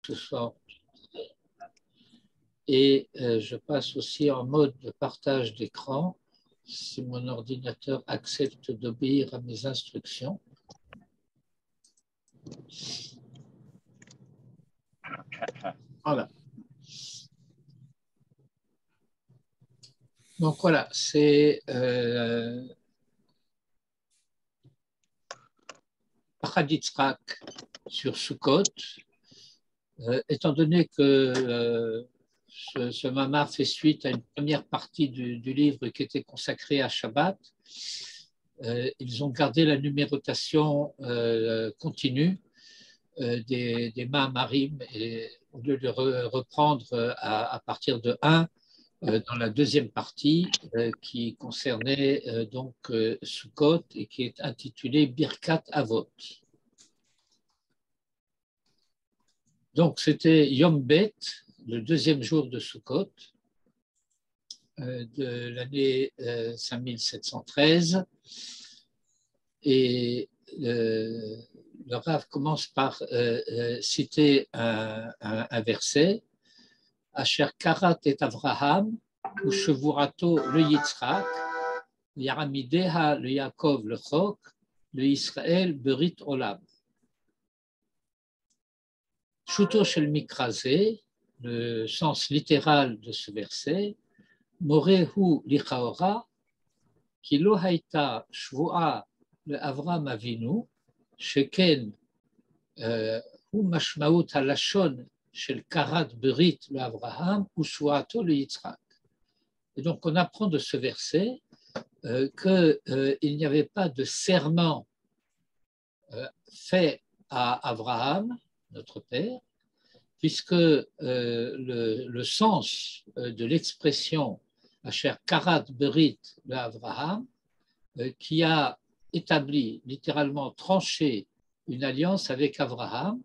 ce soir. Et je passe aussi en mode de partage d'écran si mon ordinateur accepte d'obéir à mes instructions. Voilà. Donc voilà, c'est Pachad Yitzhak sur Sukkot. Étant donné que ce mamar fait suite à une première partie du livre qui était consacrée à Shabbat, ils ont gardé la numérotation continue des Mahamarim et au lieu de reprendre à partir de 1 dans la deuxième partie qui concernait donc Sukkot et qui est intitulée Birkat Avot. Donc c'était Yom Bet, le deuxième jour de Sukkot de l'année 5713 et le Rav commence par citer un verset Asher karat et Avraham ou Shevurato le Yitzhak Yaramideha le Yaakov le Chok le Israël Berit Olam. Shuto shel Mikrazé, le sens littéral de ce verset, Morehu lichaora, ki lo haïta shvoa le Avram Avinu, sheken hu mashmaut halashon shel karat berit le Avraham, ou shvoato le Yitzhak. Et donc on apprend de ce verset qu'il n'y avait pas de serment fait à Abraham, notre père, puisque le sens de l'expression Asher Karat Berit de Abraham, qui a établi, littéralement tranché, une alliance avec Abraham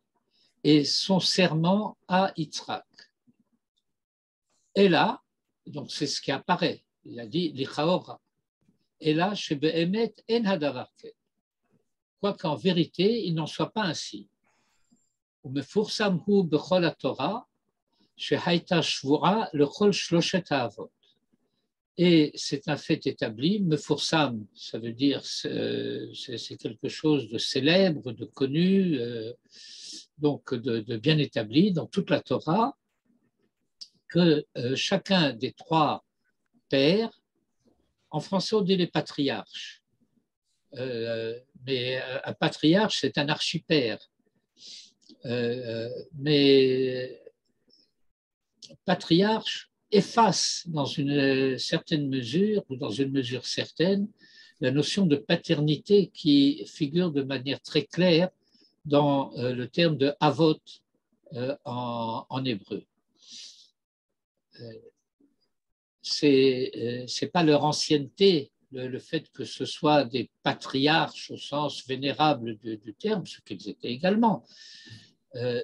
et son serment à Yitzhak. Et là, donc c'est ce qui apparaît, il a dit Lichaora. Et là, chez Behemet en hadavar ken. Quoi qu'en vérité, il n'en soit pas ainsi. ומפורסם הוא בכל התורה שהייתה שבועה לכל שלושת האבות. Et c'est un fait établi, Mefursam, ça veut dire c'est quelque chose de célèbre, de connu, donc de bien établi dans toute la Torah, que chacun des trois pères, en français on dit les patriarches, mais un patriarche c'est un archipère. Mais patriarche efface dans une certaine mesure ou dans une mesure certaine la notion de paternité qui figure de manière très claire dans le terme de avot en hébreu. C'est pas leur ancienneté, le fait que ce soit des patriarches au sens vénérable du terme, ce qu'ils étaient également,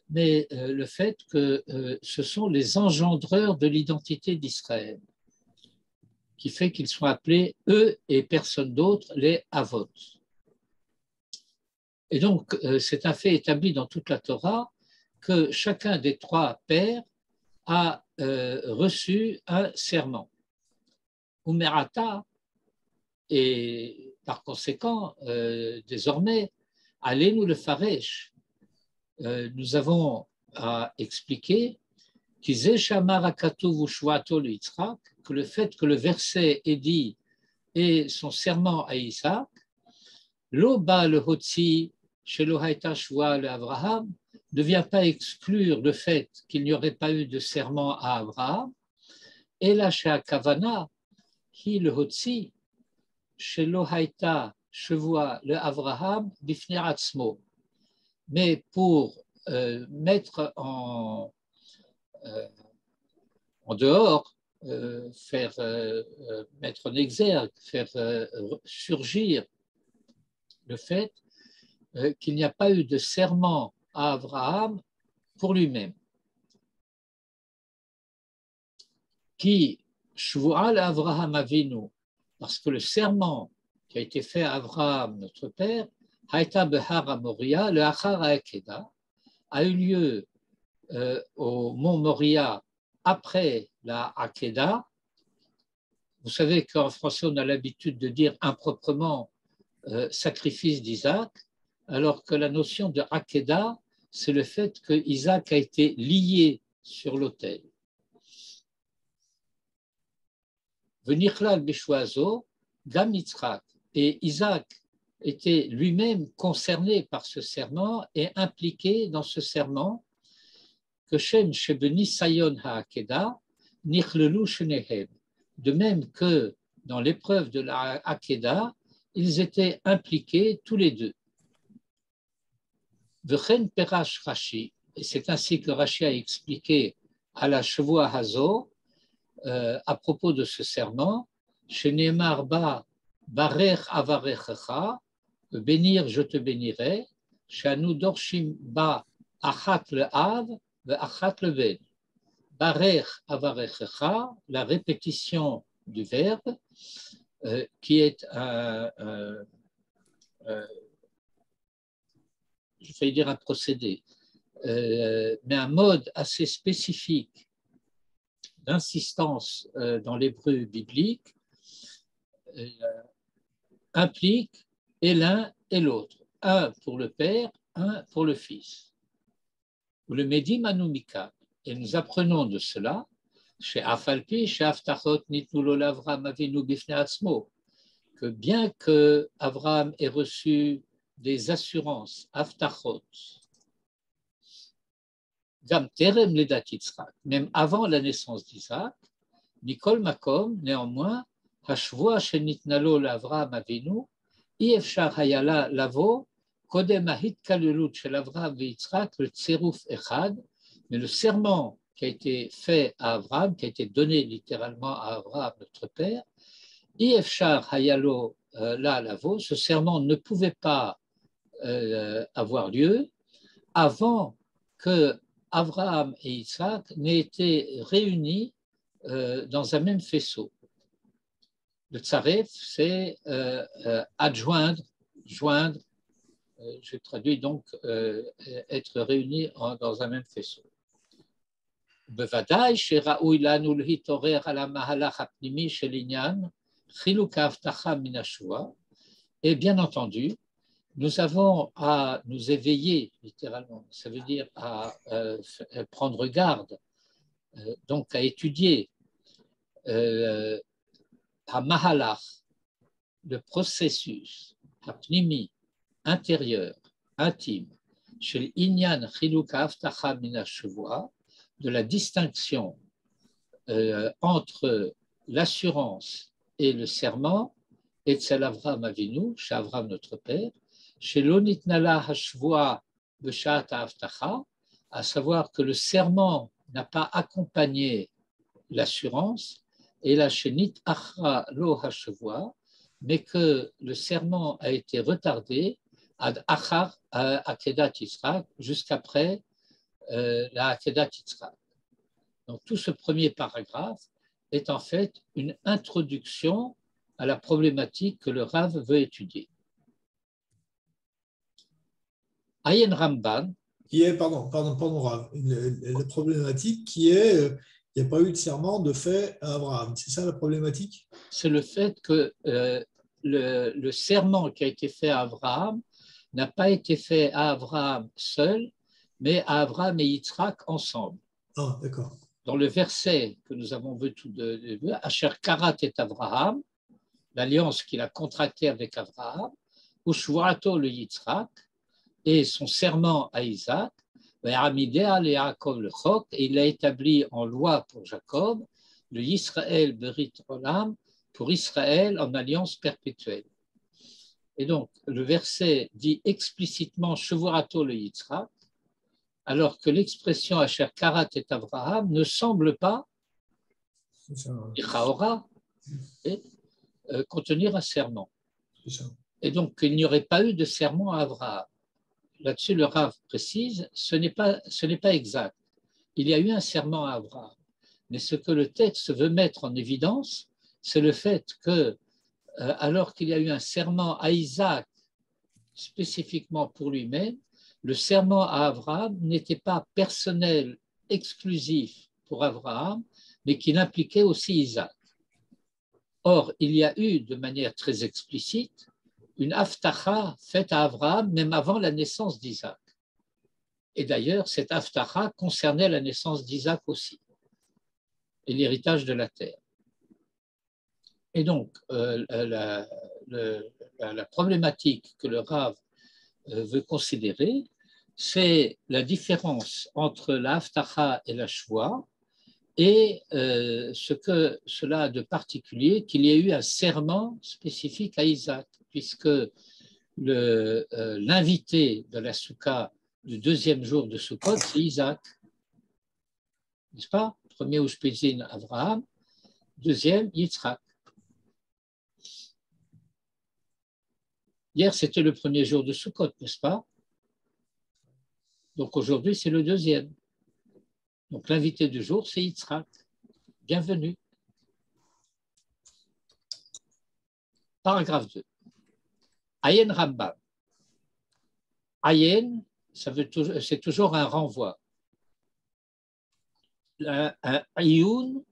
mais le fait que ce sont les engendreurs de l'identité d'Israël, qui fait qu'ils sont appelés, eux et personne d'autre, les Avot. Et donc, c'est un fait établi dans toute la Torah que chacun des trois pères a reçu un serment. Umerata, et par conséquent, désormais, allez-nous le faresh. Nous avons à expliquer que le fait que le verset est dit et son serment à Isaac, l'oba le hotzi chez l'ohaïta shvoa le Abraham ne vient pas exclure le fait qu'il n'y aurait pas eu de serment à Abraham, et la kavana qui le hotzi chez l'ohaïta shvoa le Abraham bifnei atzmo. Mais pour mettre en dehors, mettre en exergue, faire surgir le fait qu'il n'y a pas eu de serment à Abraham pour lui-même. Qui shvu'al Avraham Avinu, parce que le serment qui a été fait à Abraham, notre père, Haïta Behar Amoria, le Achar Haekeda, a eu lieu au mont Moria après la Hakeda. Vous savez qu'en français, on a l'habitude de dire improprement sacrifice d'Isaac, alors que la notion de Hakeda, c'est le fait que Isaac a été lié sur l'autel. Venir là, le Béchoiseau, Gam Yitzhak, et Isaac était lui-même concerné par ce serment et impliqué dans ce serment que Shem Shebeni Sayon HaAkeda Nichlelu Shenehem. De même que dans l'épreuve de la Hakeda, ils étaient impliqués tous les deux. Vechen Perash Rashi, et c'est ainsi que Rashi a expliqué à la Shavua Hazo à propos de ce serment, Shenemar Ba Barech Avarechecha, bénir je te bénirai, Shanu Dorshim Ba Achat le Av, Achat le Ben. Barech Avarechecha, la répétition du verbe, qui est je vais dire un procédé, mais un mode assez spécifique d'insistance dans l'hébreu biblique, implique et l'un et l'autre, un pour le Père, un pour le Fils. Le Medim Anumika, et nous apprenons de cela chez Afalpi, chez Aftachot Nitnulo Lavram Avinu Bifne Atzmo, que bien que Abraham ait reçu des assurances, Aftachot, Gam Terem Ledat Yitzhak, même avant la naissance d'Isaac, Nikol Makom, néanmoins, Hashvoa Shenitnalo Lavram Avinu, Iefshar Hayala Lavo, Kodem Ahit Kalulut Shel Avraham Yitzhak, le Tseruf Echad, mais le serment qui a été fait à Abraham, qui a été donné littéralement à Abraham, notre père, Iefshar Hayalo La Lavo, ce serment ne pouvait pas avoir lieu avant que Abraham et Isaac n'aient été réunis dans un même faisceau. Le tsaref, c'est adjoindre, joindre, je traduis donc être réunis dans un même faisceau. בוודאי שראוי לנו להתעורר על המהלך הפנימי של עניין חילוק ההבטחה מן השבועה, et bien entendu, nous avons à nous éveiller, littéralement, ça veut dire à prendre garde, donc à étudier à Mahalach, le processus apnimi, intérieur, intime, chez l'Inyan Chiluk Haftacha Min HaShavua, de la distinction entre l'assurance et le serment, et chez Avraham Avinu, chez Avraham notre père, chez l'Onitnala Hashvua Beshat Haftacha, à savoir que le serment n'a pas accompagné l'assurance, et la Shenit Achra Lo Hashvua, mais que le serment a été retardé ad Achar Akedat Yitzhak, jusqu'après la Akedat Yitzhak. Donc tout ce premier paragraphe est en fait une introduction à la problématique que le Rav veut étudier. Ayen Ramban. Qui est, pardon Rav, la problématique qui est, il n'y a pas eu de serment de fait à Abraham. C'est ça la problématique? C'est le fait que le serment qui a été fait à Abraham n'a pas été fait à Abraham seul, mais à Abraham et Yitzhak ensemble. Ah, d'accord. Dans le verset que nous avons vu tout de suite, Asher Karat et Abraham, l'alliance qu'il a contractée avec Abraham, Ushvuato le Yitzhak, et son serment à Isaac, et il a établi en loi pour Jacob le Yisraël Berit Olam, pour Israël en alliance perpétuelle. Et donc, le verset dit explicitement Shavurato le Yitzhak, alors que l'expression Asher Karat et Abraham ne semble pas, contenir un serment. Et donc, il n'y aurait pas eu de serment à Abraham. Là-dessus, le Rav précise, ce n'est pas exact. Il y a eu un serment à Abraham. Mais ce que le texte veut mettre en évidence, c'est le fait que, alors qu'il y a eu un serment à Isaac, spécifiquement pour lui-même, le serment à Abraham n'était pas personnel exclusif pour Abraham, mais qui impliquait aussi Isaac. Or, il y a eu de manière très explicite une haftacha faite à Abraham même avant la naissance d'Isaac. Et d'ailleurs, cette haftacha concernait la naissance d'Isaac aussi, et l'héritage de la terre. Et donc, la problématique que le Rav veut considérer, c'est la différence entre la haftacha et la shvoa, et ce que cela a de particulier, qu'il y ait eu un serment spécifique à Isaac, puisque l'invité de la soukha du deuxième jour de Sukkot, c'est Isaac, n'est-ce pas? Premier Ushpizin, Abraham, deuxième, Yitzhak. Hier, c'était le premier jour de Sukkot, n'est-ce pas? Donc aujourd'hui, c'est le deuxième. Donc l'invité du jour, c'est Yitzhak. Bienvenue. Paragraphe 2. Ayen Rambam. Ayen, c'est toujours un renvoi. Un Ayoun,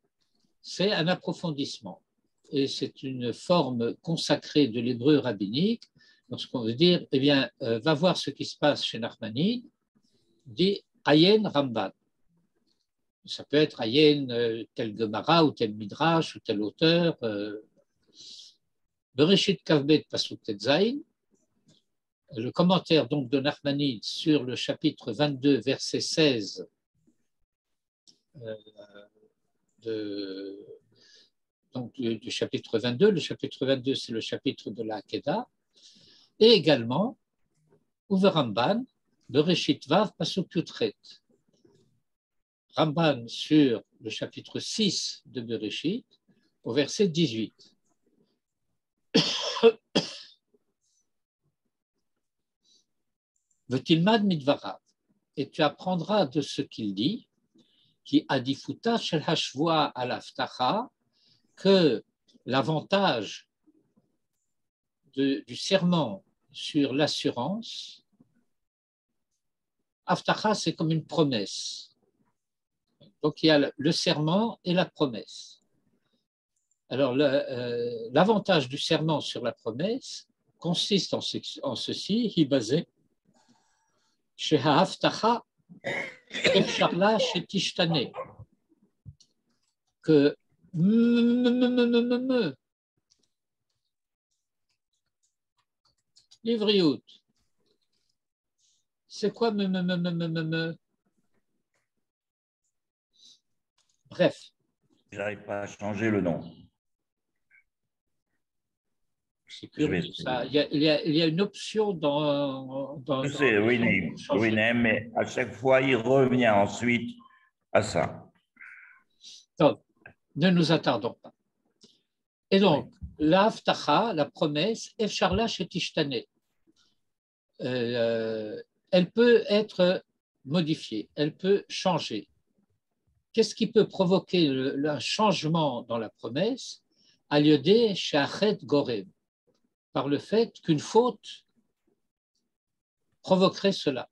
c'est un approfondissement. Et c'est une forme consacrée de l'hébreu rabbinique. Lorsqu'on veut dire, eh bien, va voir ce qui se passe chez Nachmanide, dit Ayen Rambam. Ça peut être Ayen tel Gemara ou tel Midrash ou tel auteur. Bereshit Kavbet Pasuk Tetzain, le commentaire donc de Nachmanide sur le chapitre 22, verset 16 donc du chapitre 22. Le chapitre 22, c'est le chapitre de la Hakeda. Et également, Uve Ramban, Bereshit Vav Pasuk Yutret. Ramban sur le chapitre 6 de Bereshit, au verset 18. Vetilmad midvarav, et tu apprendras de ce qu'il dit, qui adifuta shel hashvoa al haftacha, que l'avantage du serment sur l'assurance, haftacha c'est comme une promesse. Donc il y a le serment et la promesse. Alors l'avantage du serment sur la promesse consiste en ceci, hibazé, chez haftacha efsharla chez tishtane, que Livriout, c'est quoi Bref. J'arrive pas à changer le nom. C'est curieux, ça. Il y a une option dans Je sais, rename, mais à chaque fois, il revient ensuite à ça. Donc, ne nous attardons pas. Et donc, la haftacha, la promesse, efsharla chez tishtane, elle peut être modifiée, elle peut changer. Qu'est-ce qui peut provoquer un changement dans la promesse? Aliodé she'achet gorem, par le fait qu'une faute provoquerait cela.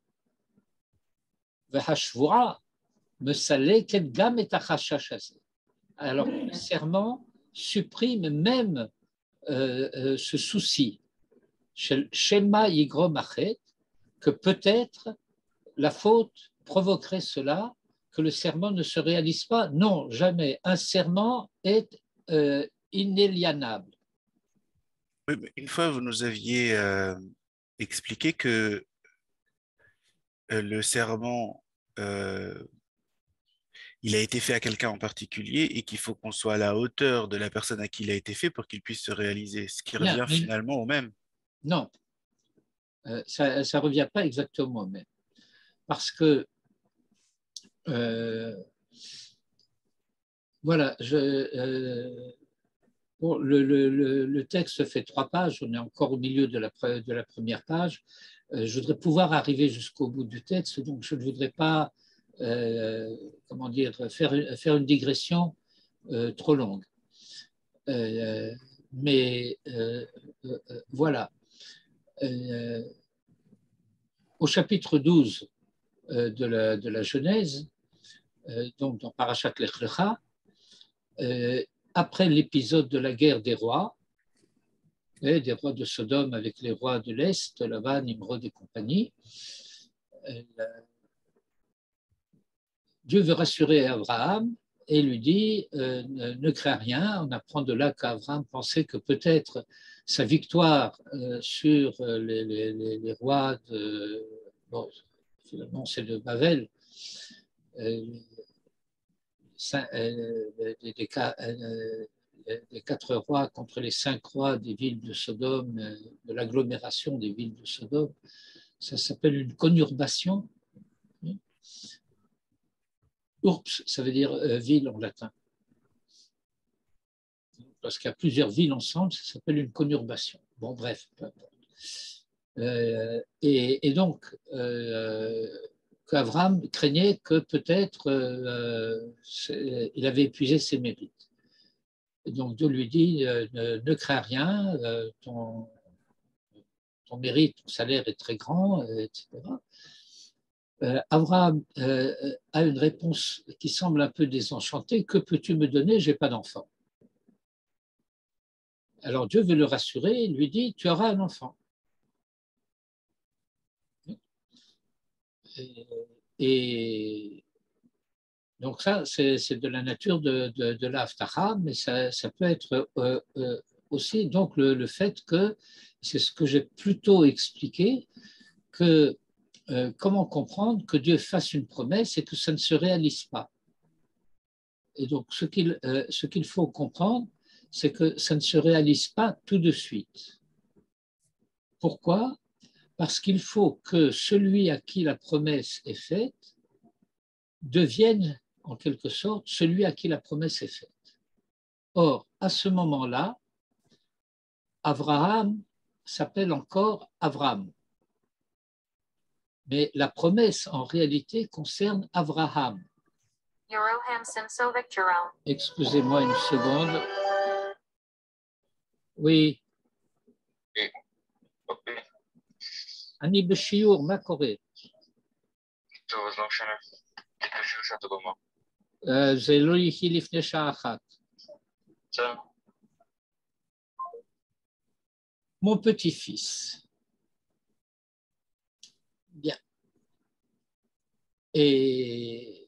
Vehashvura me salé ket gam et achashashase. Alors, le serment supprime même ce souci, Shema Yigrom Achet, que peut-être la faute provoquerait cela, que le serment ne se réalise pas. Non, jamais. Un serment est inélianable. Oui, mais une fois, vous nous aviez expliqué que le serment, il a été fait à quelqu'un en particulier et qu'il faut qu'on soit à la hauteur de la personne à qui il a été fait pour qu'il puisse se réaliser, ce qui revient finalement au même. Non, ça ne revient pas exactement au même. Parce que, voilà, bon, le texte fait 3 pages, on est encore au milieu de la première page. Je voudrais pouvoir arriver jusqu'au bout du texte, donc je ne voudrais pas comment dire, faire une digression trop longue. Mais voilà. Au chapitre 12 de la Genèse, donc dans Parashat Lech Lecha, après l'épisode de la guerre des rois de Sodome avec les rois de l'Est, là-bas, Nimrod et compagnie, Dieu veut rassurer Abraham et lui dit ne crains rien. On apprend de là qu'Abraham pensait que peut-être sa victoire sur les rois de. Bon, finalement, c'est de Babel. Les 4 rois contre les 5 rois des villes de Sodome, de l'agglomération des villes de Sodome, ça s'appelle une conurbation. Urbs, ça veut dire ville en latin. Parce qu'il y a plusieurs villes ensemble, ça s'appelle une conurbation. Bon, bref, peu importe. Et donc, qu'Abraham craignait que peut-être il avait épuisé ses mérites. Et donc Dieu lui dit ne crains rien, ton mérite, ton salaire est très grand, etc. Abraham a une réponse qui semble un peu désenchantée. Que peux-tu me donner? Je n'ai pas d'enfant. Alors Dieu veut le rassurer, il lui dit tu auras un enfant. Et donc ça, c'est de la nature de l'Haftarah, mais ça peut être aussi donc le fait que, c'est ce que j'ai plutôt expliqué, que comment comprendre que Dieu fasse une promesse et que ça ne se réalise pas. Et donc ce qu'il faut comprendre, c'est que ça ne se réalise pas tout de suite. Pourquoi? Parce qu'il faut que celui à qui la promesse est faite devienne en quelque sorte celui à qui la promesse est faite. Or, à ce moment-là, Abraham s'appelle encore Avram. Mais la promesse, en réalité, concerne Abraham. Excusez-moi une seconde. Oui. אני בשיעור, מה קורה? טוב, אז לא משנה. תקשיב שאת הבמה. זה לא יחי לפני שעה אחת. בסדר. Mon petit-fils. Bien. Et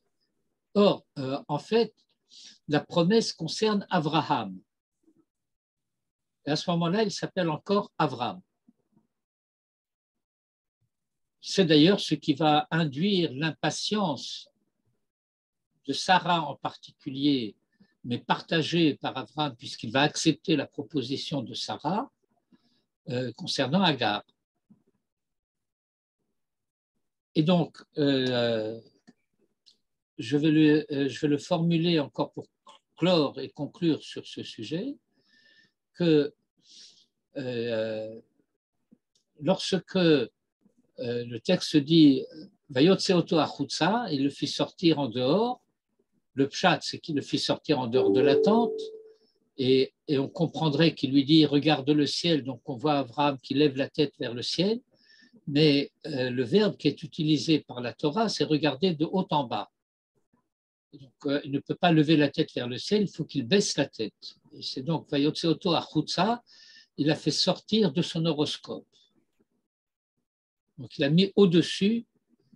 or, en fait, la promesse concerne Abraham. Et à ce moment-là, il s'appelle encore Avram. C'est d'ailleurs ce qui va induire l'impatience de Sarah en particulier, mais partagée par Avram, puisqu'il va accepter la proposition de Sarah concernant Agar. Et donc, je vais le formuler encore pour clore et conclure sur ce sujet, que lorsque le texte dit Vayotse oto achutza, il le fit sortir en dehors. Le pshat, c'est qu'il le fit sortir en dehors de la tente, et on comprendrait qu'il lui dit regarde le ciel. Donc on voit Abraham qui lève la tête vers le ciel, mais le verbe qui est utilisé par la Torah, c'est regarder de haut en bas. Donc il ne peut pas lever la tête vers le ciel, il faut qu'il baisse la tête. Et c'est donc Vayotse oto achutza, il a fait sortir de son horoscope. Donc, il a mis au-dessus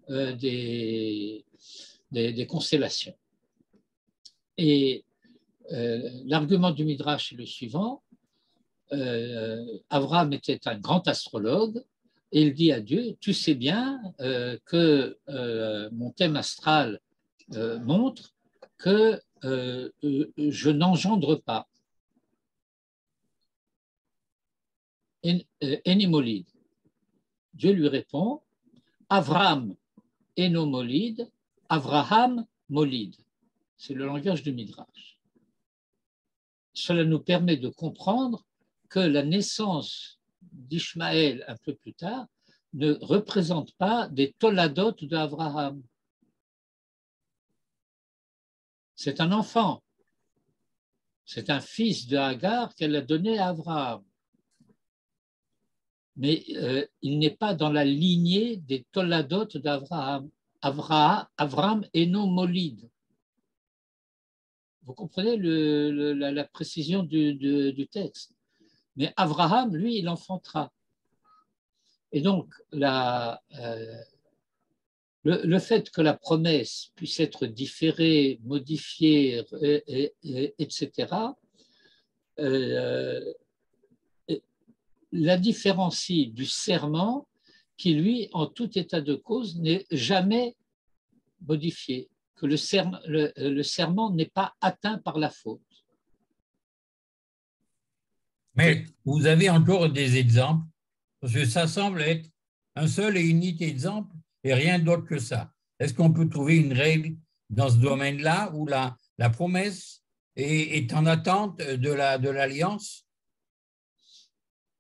des constellations. Et l'argument du Midrash est le suivant. Abraham était un grand astrologue et il dit à Dieu, tu sais bien que mon thème astral montre que je n'engendre pas. Enimolide. Dieu lui répond, Avram eno molid, Avraham molid. C'est le langage du Midrash. Cela nous permet de comprendre que la naissance d'Ishmaël un peu plus tard ne représente pas des toladot d'Avraham. C'est un enfant, c'est un fils de Hagar qu'elle a donné à Avraham. Mais il n'est pas dans la lignée des toladot d'Avraham. Avram eno molid. Vous comprenez la précision du texte. Mais Abraham, lui, il enfantera. Et donc, le fait que la promesse puisse être différée, modifiée, etc., la différencie du serment qui, lui, en tout état de cause, n'est jamais modifié, que le serment n'est pas atteint par la faute. Mais vous avez encore des exemples, parce que ça semble être un seul et unique exemple et rien d'autre que ça. Est-ce qu'on peut trouver une règle dans ce domaine-là où la promesse est en attente de l'alliance?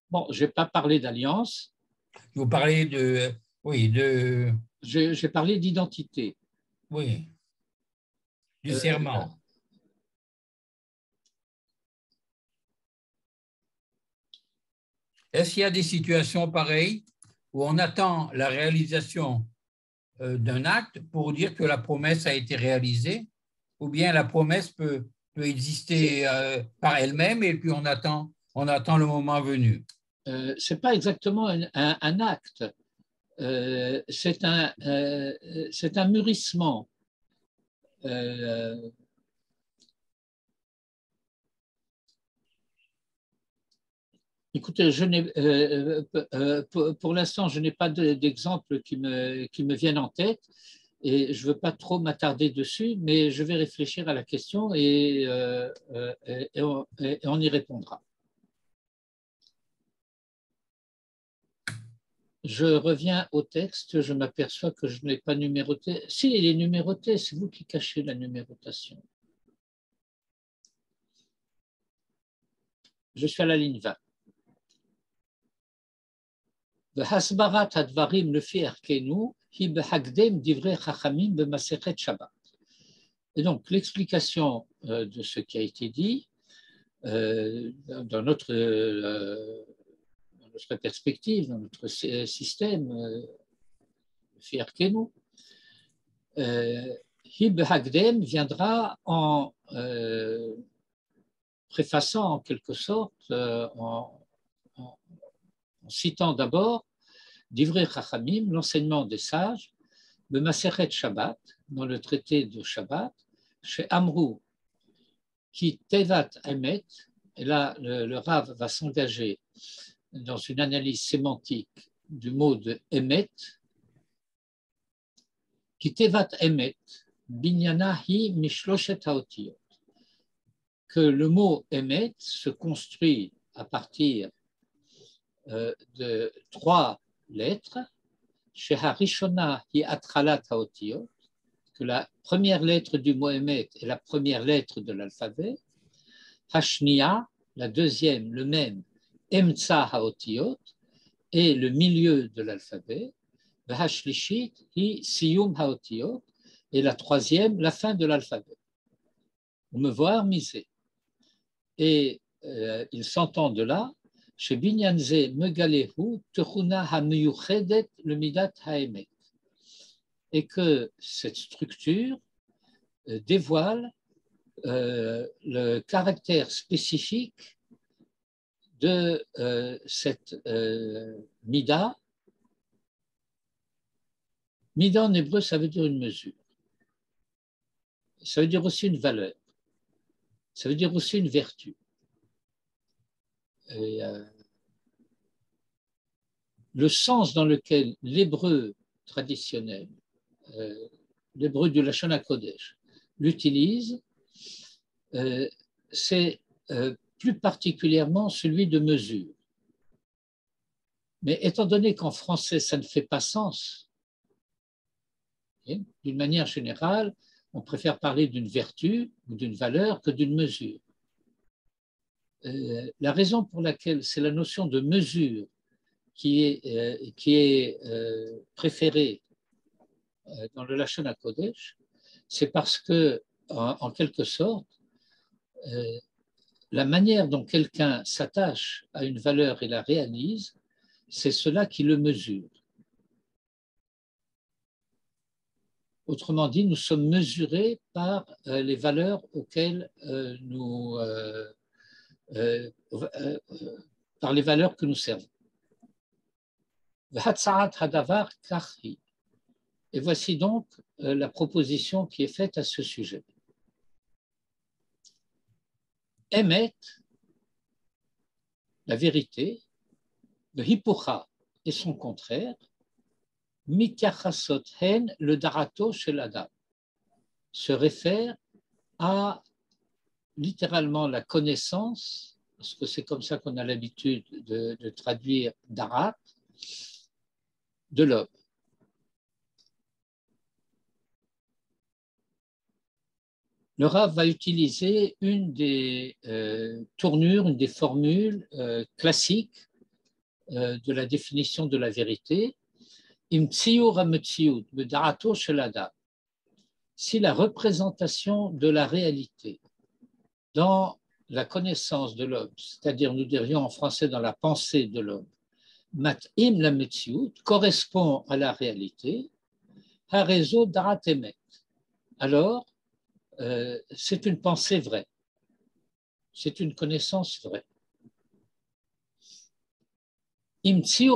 Bon, je ne vais pas parler d'alliance. Vous parlez de… Oui, de… J'ai parlé d'identité. Oui, du serment. Est-ce qu'il y a des situations pareilles où on attend la réalisation d'un acte pour dire que la promesse a été réalisée, ou bien la promesse peut exister par elle-même et puis on attend le moment venu? Ce n'est pas exactement un acte, c'est un mûrissement. Écoutez, pour l'instant, je n'ai pas d'exemple qui me viennent en tête et je ne veux pas trop m'attarder dessus, mais je vais réfléchir à la question et on y répondra. Je reviens au texte, je m'aperçois que je ne l'ai pas numéroté. Si, il est numéroté, c'est vous qui cachez la numérotation. Je suis à la ligne 20. Et donc, l'explication de ce qui a été dit dans notre perspective, dans notre système, Fiarkenu, Hib Hagdem viendra en préfaçant en quelque sorte, en citant d'abord d'Ivrei Chachamim, l'enseignement des sages, de Maseret Shabbat, dans le traité de Shabbat, chez Amrou, qui Tevat Emet, et là le Rav va s'engager dans une analyse sémantique du mot de Emet, qui Tevat Emet, Binyana hi Mishloshet Haotiyot, que le mot Emet se construit à partir de 3 lettres, chez Harishona hi Atralat Haotiyot, que la première lettre du mot Emet est la première lettre de l'alphabet, Hashnia, la deuxième, le même, Emtsa Haotiyot, et le milieu de l'alphabet, Hashlishit hi Siyum Haotiyot, et la troisième, la fin de l'alphabet. On me voit misé. Et il s'entend de là, chez Binyanze Megalehu, Techuna Hamiyuchedet, le Midat Haemet. Et que cette structure dévoile le caractère spécifique de cette Mida. Mida en hébreu, ça veut dire une mesure. Ça veut dire aussi une valeur. Ça veut dire aussi une vertu. Et, le sens dans lequel l'hébreu traditionnel, l'hébreu du Lachon HaKodesh, l'utilise, c'est plus particulièrement celui de mesure. Mais étant donné qu'en français, ça ne fait pas sens, d'une manière générale, on préfère parler d'une vertu ou d'une valeur que d'une mesure. La raison pour laquelle c'est la notion de mesure qui est préférée dans le Lachon HaKodesh, c'est parce que, en quelque sorte, la manière dont quelqu'un s'attache à une valeur et la réalise, c'est cela qui le mesure. Autrement dit, nous sommes mesurés par les valeurs par les valeurs que nous servons. Et voici donc la proposition qui est faite à ce sujet. Emet, la vérité, le hipucha et son contraire, Mityachasot hen, le darato chez l'Adam, se réfère à littéralement la connaissance, parce que c'est comme ça qu'on a l'habitude de traduire darat, de l'homme. Le Rav va utiliser une des tournures, une des formules classiques de la définition de la vérité. Si la représentation de la réalité dans la connaissance de l'homme, c'est-à-dire nous dirions en français dans la pensée de l'homme, mat'im la metziut, correspond à la réalité, harezo darat emet. Alors, c'est une pensée vraie, c'est une connaissance vraie. S'il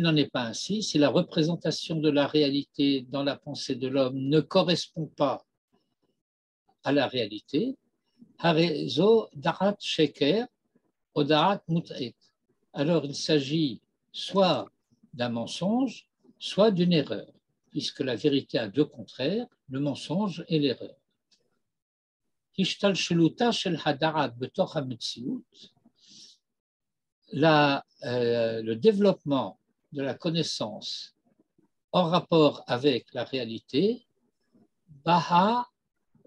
n'en est pas ainsi, si la représentation de la réalité dans la pensée de l'homme ne correspond pas à la réalité, alors il s'agit soit d'un mensonge, soit d'une erreur, puisque la vérité a deux contraires, le mensonge et l'erreur. Le développement de la connaissance en rapport avec la réalité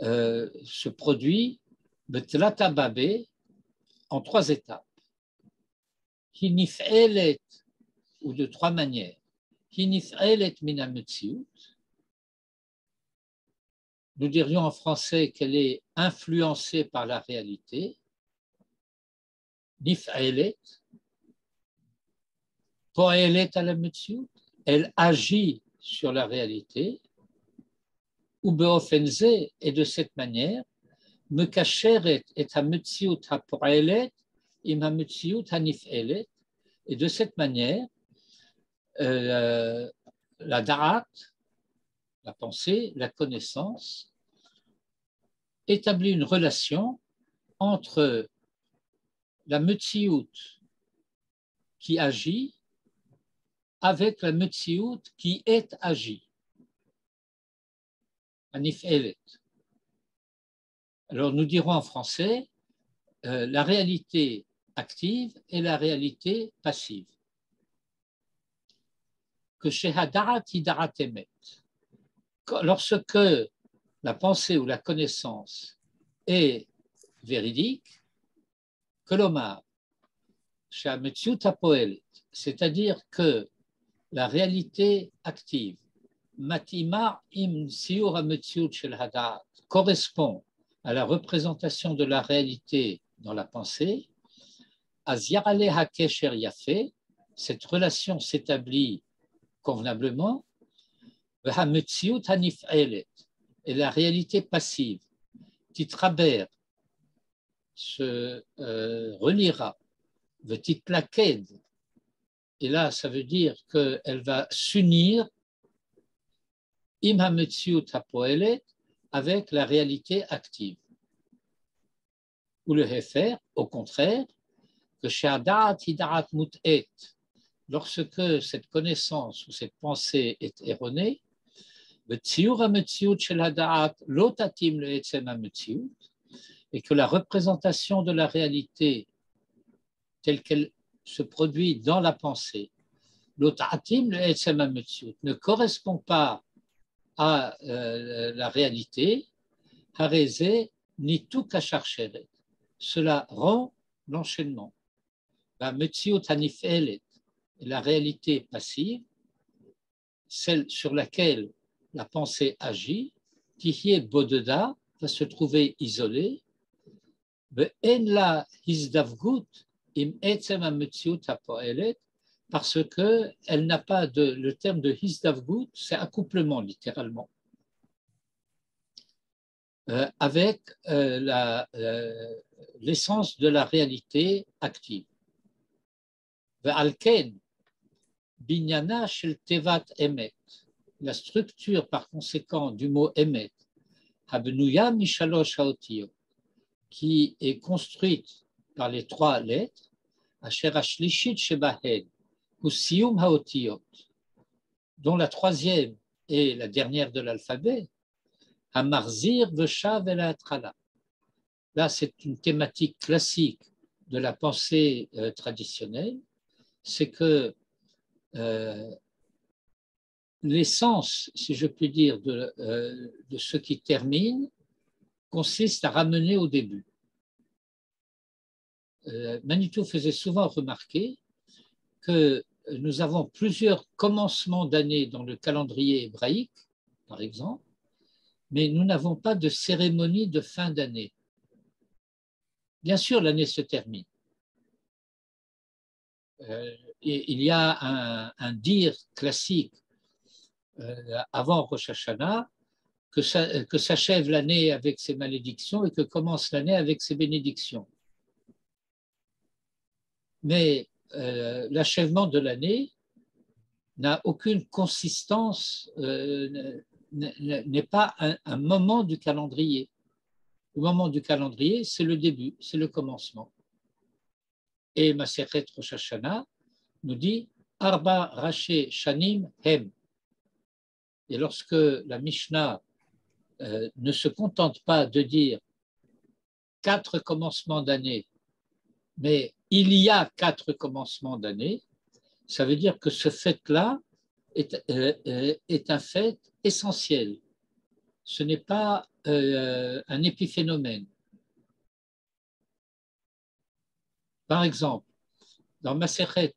se produit en trois étapes. Ou de trois manières. Nous dirions en français qu'elle est influencée par la réalité. Nif'aelet, po'elet à la metziut, elle agit sur la réalité. Ou be'ofenze, et de cette manière, mekasheret et ha metziut ha po'elet, im ha metziut ha nif'aelet, et de cette manière, la darat, la pensée, la connaissance, établit une relation entre la metziut qui agit avec la metziut qui est agie. Alors nous dirons en français la réalité active et la réalité passive. Que chez Hadarat Hidarat Emet, lorsque la pensée ou la connaissance est véridique, Kolomar, c'est-à-dire que la réalité active, Matima im siur ha-metziut shel hadaat, correspond à la représentation de la réalité dans la pensée, az yarale ha-kesher yafé, cette relation s'établit convenablement, ha-metziut ha-nif'aelet, et la réalité passive, titraber, se reliera, vetitlaked, et là ça veut dire qu'elle va s'unir im ha-metziut ha-poelet, avec la réalité active. Ou le hefer, au contraire, que chez Hadarat Hidarat Mut'et, lorsque cette connaissance ou cette pensée est erronée, et que la représentation de la réalité telle qu'elle se produit dans la pensée, ne correspond pas à la réalité, cela rend l'enchaînement. La réalité passive, celle sur laquelle la pensée agit, qui est bodeda, va se trouver isolée, parce qu'elle n'a pas le terme de hisdavgut, c'est accouplement littéralement, avec l'essence de la réalité active. Ve'alken, binyana shel tevat emet, la structure par conséquent du mot emet, habnuya mishalosh haotiyot, qui est construite par les trois lettres, asher ashlishit shebahen, ou siyum haotiyot, dont la troisième est la dernière de l'alphabet, hamarzir veshav el ha'atchala. Là, c'est une thématique classique de la pensée traditionnelle, c'est que l'essence, si je puis dire, de ce qui termine consiste à ramener au début. Manitou faisait souvent remarquer que nous avons plusieurs commencements d'année dans le calendrier hébraïque, par exemple, mais nous n'avons pas de cérémonie de fin d'année. Bien sûr, l'année se termine. Il y a un dire classique avant Rosh Hashanah que s'achève l'année avec ses malédictions et que commence l'année avec ses bénédictions. Mais l'achèvement de l'année n'a aucune consistance, n'est pas un moment du calendrier. Le moment du calendrier, c'est le début, c'est le commencement. Et Masechet Rosh Hashanah nous dit Arba Raché Shanim Hem. Et lorsque la Mishnah ne se contente pas de dire 4 commencements d'année, mais il y a 4 commencements d'année, ça veut dire que ce fait-là est un fait essentiel. Ce n'est pas un épiphénomène. Par exemple, dans Masechet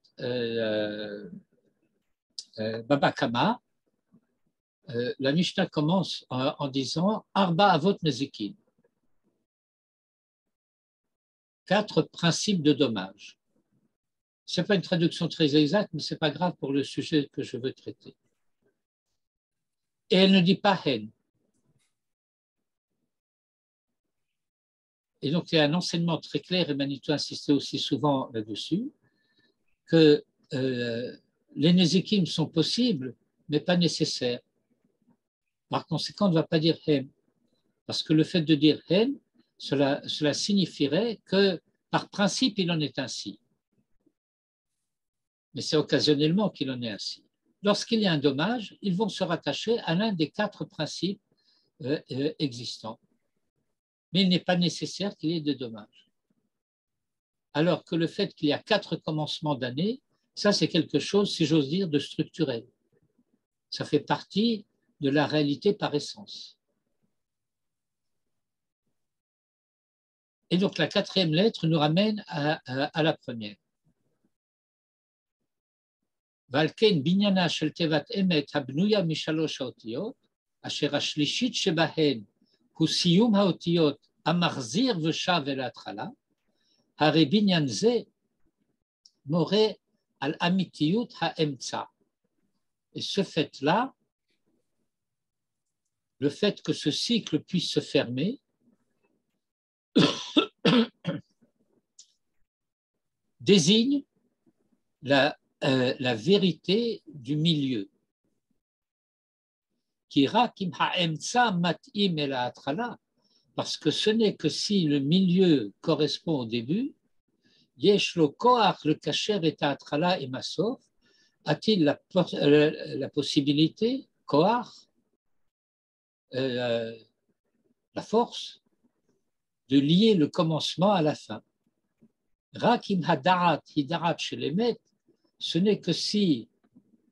Baba Kama, la Mishnah commence en disant Arba Avot Nezikin. 4 principes de dommage. Ce n'est pas une traduction très exacte, mais ce n'est pas grave pour le sujet que je veux traiter. Et elle ne dit pas Hen. Et donc, il y a un enseignement très clair, et Manitou insistait aussi souvent là-dessus, que les Nezikim sont possibles, mais pas nécessaires. Par conséquent, on ne va pas dire Hen. Parce que le fait de dire Hen, cela signifierait que, par principe, il en est ainsi. Mais c'est occasionnellement qu'il en est ainsi. Lorsqu'il y a un dommage, ils vont se rattacher à l'un des 4 principes existants. Mais il n'est pas nécessaire qu'il y ait de dommages. Alors que le fait qu'il y a 4 commencements d'année, ça c'est quelque chose, si j'ose dire, de structurel. Ça fait partie de la réalité par essence. Et donc la 4e lettre nous ramène à la première. Valken binyana shel tevat emet habnuya mishalosh haotiyot, asher ashlishit shebahen hu siyum haotiyot amarzir veshav el ha'atchala, hare binyan ze more al amitiyut ha'emtza. Et ce fait-là, le fait que ce cycle puisse se fermer, désigne la vérité du milieu. Parce que ce n'est que si le milieu correspond au début, Yeshlo Koach le Kacher et Ha'atchala et Masof, a-t-il la possibilité, Koach, la force, de lier le commencement à la fin. Rakim Hadarat Hidarat chez les maîtres, ce n'est que si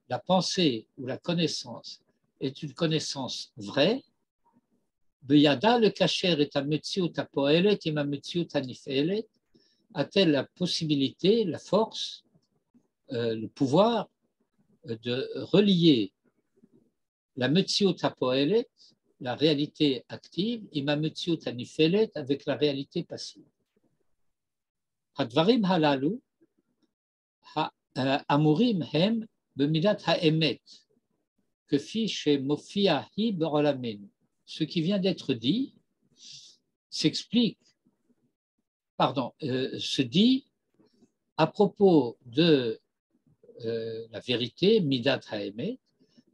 la pensée ou la connaissance est une connaissance vraie, Beyada le Kacher est un Metziut Apoelet et ma Metziut Anifelet, a-t-elle la possibilité, la force, le pouvoir de relier la Metziut Apoelet, la réalité active, et ma Metziut Anifelet avec la réalité passive. Hadvarim halalu, Amurim hem bemidat haemet, que fi chez mofia hi b'olamenu. Ce qui vient d'être dit s'explique, se dit à propos de la vérité, midat haemet,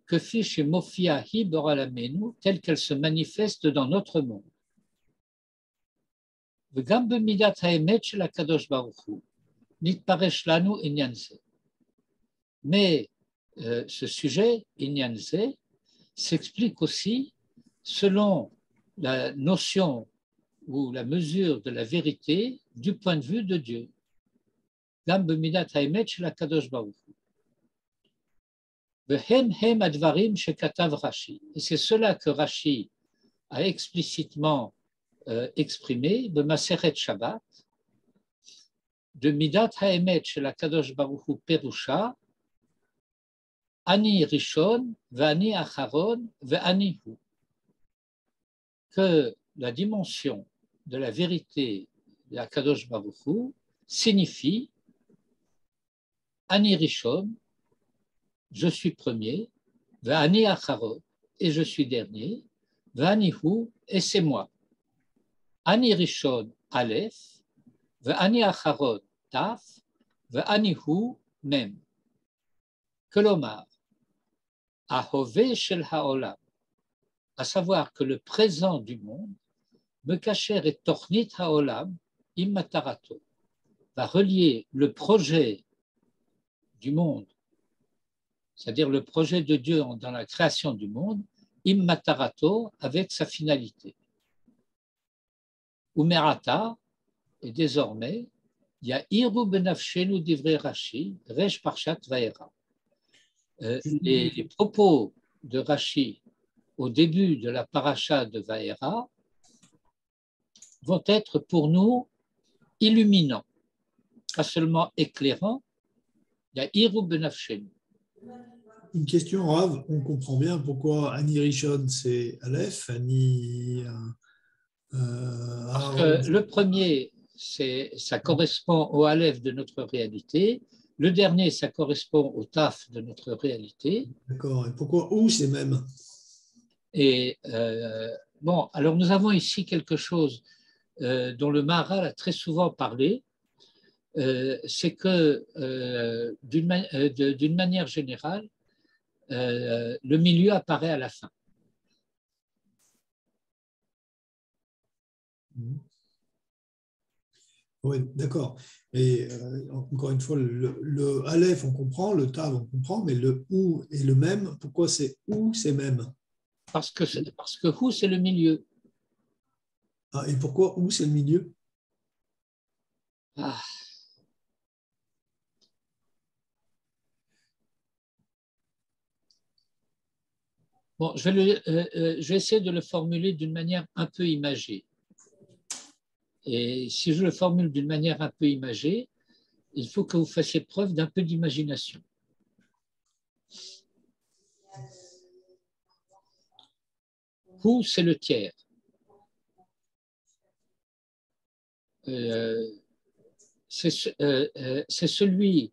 que fi chez mofia hi b'olamenu, telle qu'elle se manifeste dans notre monde. V'gam bemidat haemet shel hakadosh baruch hu, nitparesh lanu inyan ze. Mais ce sujet, inyan ze, s'explique aussi selon la notion ou la mesure de la vérité du point de vue de Dieu. Gam bemidat haemet shel hakadosh baruch hu. V'hem hem advarim shekatav Rashi. Et c'est cela que Rashi a explicitement exprimé de Maseret Shabbat, de midat haemet shel hakadosh baruch hu perusha, ani rishon ve'ani acharon ve'ani hu. Que la dimension de la vérité de hakadosh baruch hu signifie ani rishon, je suis premier, ve'ani acharon, et je suis dernier, ve'ani hu, et c'est moi. Ani rishon aleph, ve'ani acharon taf, ve'ani hu mem. Kelomar, ahove shel haolam, à savoir que le présent du monde, mekacher et tornit haolam immatarato, va relier le projet du monde, c'est-à-dire le projet de Dieu dans la création du monde, immatarato, avec sa finalité. Umerata, et désormais, il y a Iru benafshenu divrei Rashi, Resh Parshat Vaera. Les propos de Rashi au début de la paracha de Vaera vont être pour nous illuminants, pas seulement éclairants. Il y a Iru benafshenu. Une question, Rav, on comprend bien pourquoi Ani Rishon c'est Aleph, Ani. Parce que le premier, ça correspond au Aleph de notre réalité. Le dernier, ça correspond au Taf de notre réalité. D'accord. Et pourquoi ou c'est même? Et bon, alors nous avons ici quelque chose dont le Maharal a très souvent parlé. C'est que d'une manière générale, le milieu apparaît à la fin. Oui, d'accord. Et encore une fois, le Aleph, on comprend, le Tav, on comprend, mais le ou et le même, pourquoi c'est ou, c'est même? Parce que ou, c'est le milieu. Ah, et pourquoi ou, c'est le milieu? Ah. Bon, je vais essayer de le formuler d'une manière un peu imagée. Et si je le formule d'une manière un peu imagée, il faut que vous fassiez preuve d'un peu d'imagination. Hu, c'est le tiers. C'est celui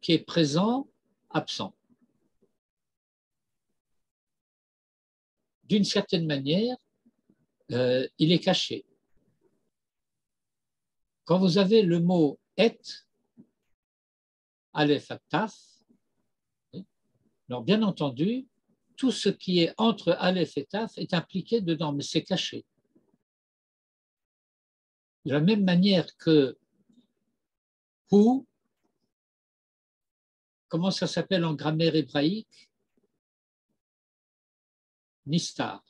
qui est présent, absent. D'une certaine manière, il est caché. Quand vous avez le mot et, aleph taf, alors bien entendu, tout ce qui est entre aleph et taf est impliqué dedans, mais c'est caché. De la même manière que hu, comment ça s'appelle en grammaire hébraïque? Nistar.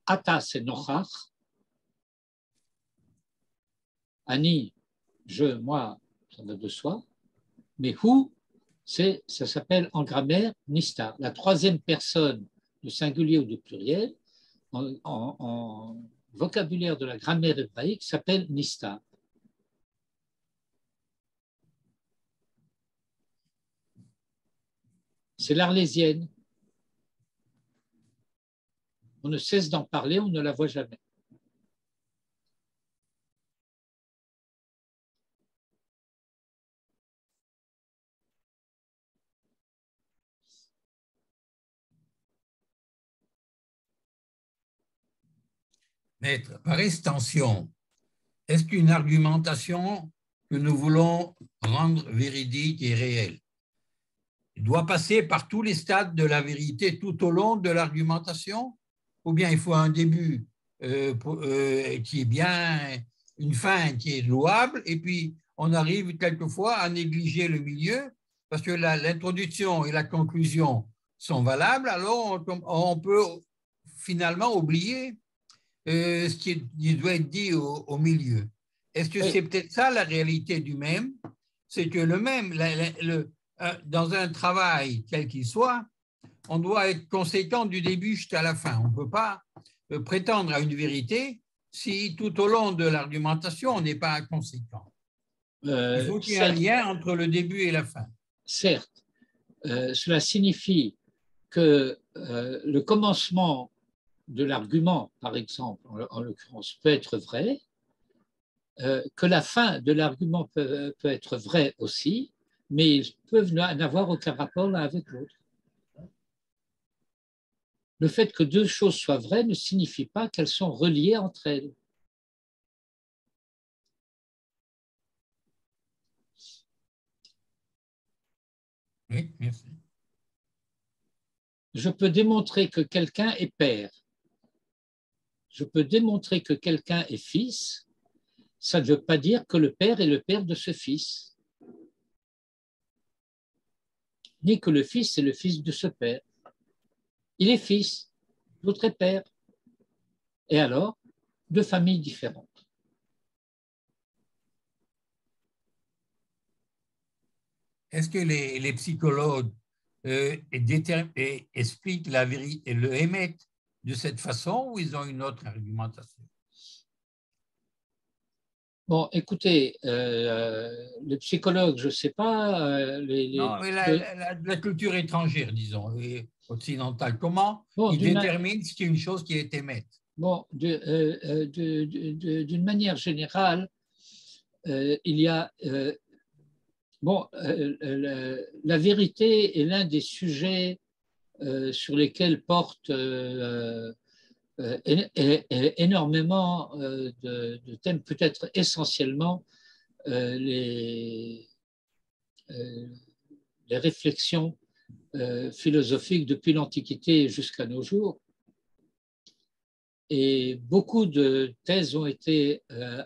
Ata, c'est nochach. Ani, je, moi, ça va de soi. Mais hu, ça s'appelle en grammaire nistar. La troisième personne du singulier ou du pluriel, en vocabulaire de la grammaire hébraïque, s'appelle nistar. C'est l'arlésienne. On ne cesse d'en parler, on ne la voit jamais. Maître, par extension, est-ce qu'une argumentation que nous voulons rendre véridique et réelle doit passer par tous les stades de la vérité tout au long de l'argumentation? Ou bien il faut un début qui est bien, une fin qui est louable, et puis on arrive quelquefois à négliger le milieu, parce que l'introduction et la conclusion sont valables, alors on peut finalement oublier ce qui doit être dit au milieu. Est-ce que c'est peut-être ça la réalité du même? C'est que le même, dans un travail quel qu'il soit, on doit être conséquent du début jusqu'à la fin. On ne peut pas prétendre à une vérité si tout au long de l'argumentation, on n'est pas conséquent. Il faut qu'il y ait un lien entre le début et la fin. Certes, cela signifie que le commencement de l'argument, par exemple, en l'occurrence, peut être vrai, que la fin de l'argument peut être vraie aussi, mais ils peuvent n'avoir aucun rapport l'un avec l'autre. Le fait que deux choses soient vraies ne signifie pas qu'elles sont reliées entre elles. Oui, merci. Je peux démontrer que quelqu'un est père. Je peux démontrer que quelqu'un est fils. Ça ne veut pas dire que le père est le père de ce fils, ni que le fils est le fils de ce père. Il est fils, l'autre est père. Et alors, deux familles différentes. Est-ce que les psychologues expliquent la vérité et le émettent de cette façon, ou ils ont une autre argumentation? Bon, écoutez, les psychologues, je ne sais pas. Non, mais la culture étrangère, disons, occidentale, comment ils déterminent ce qui est une chose qui est émette? Bon, d'une manière générale, il y a… la vérité est l'un des sujets sur lesquels portent énormément de thèmes, peut-être essentiellement les réflexions philosophiques depuis l'Antiquité jusqu'à nos jours. Et beaucoup de thèses ont été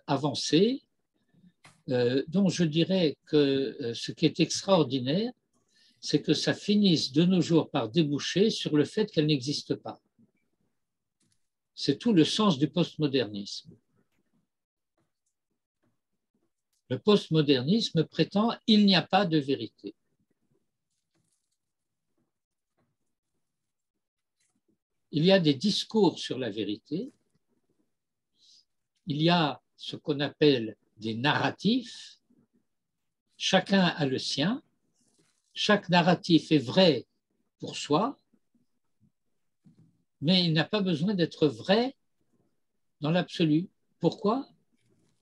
avancées, dont je dirais que ce qui est extraordinaire, c'est que ça finisse de nos jours par déboucher sur le fait qu'elle n'existe pas. C'est tout le sens du postmodernisme. Le postmodernisme prétend qu'il n'y a pas de vérité. Il y a des discours sur la vérité. Il y a ce qu'on appelle des narratifs. Chacun a le sien. Chaque narratif est vrai pour soi, mais il n'a pas besoin d'être vrai dans l'absolu. Pourquoi?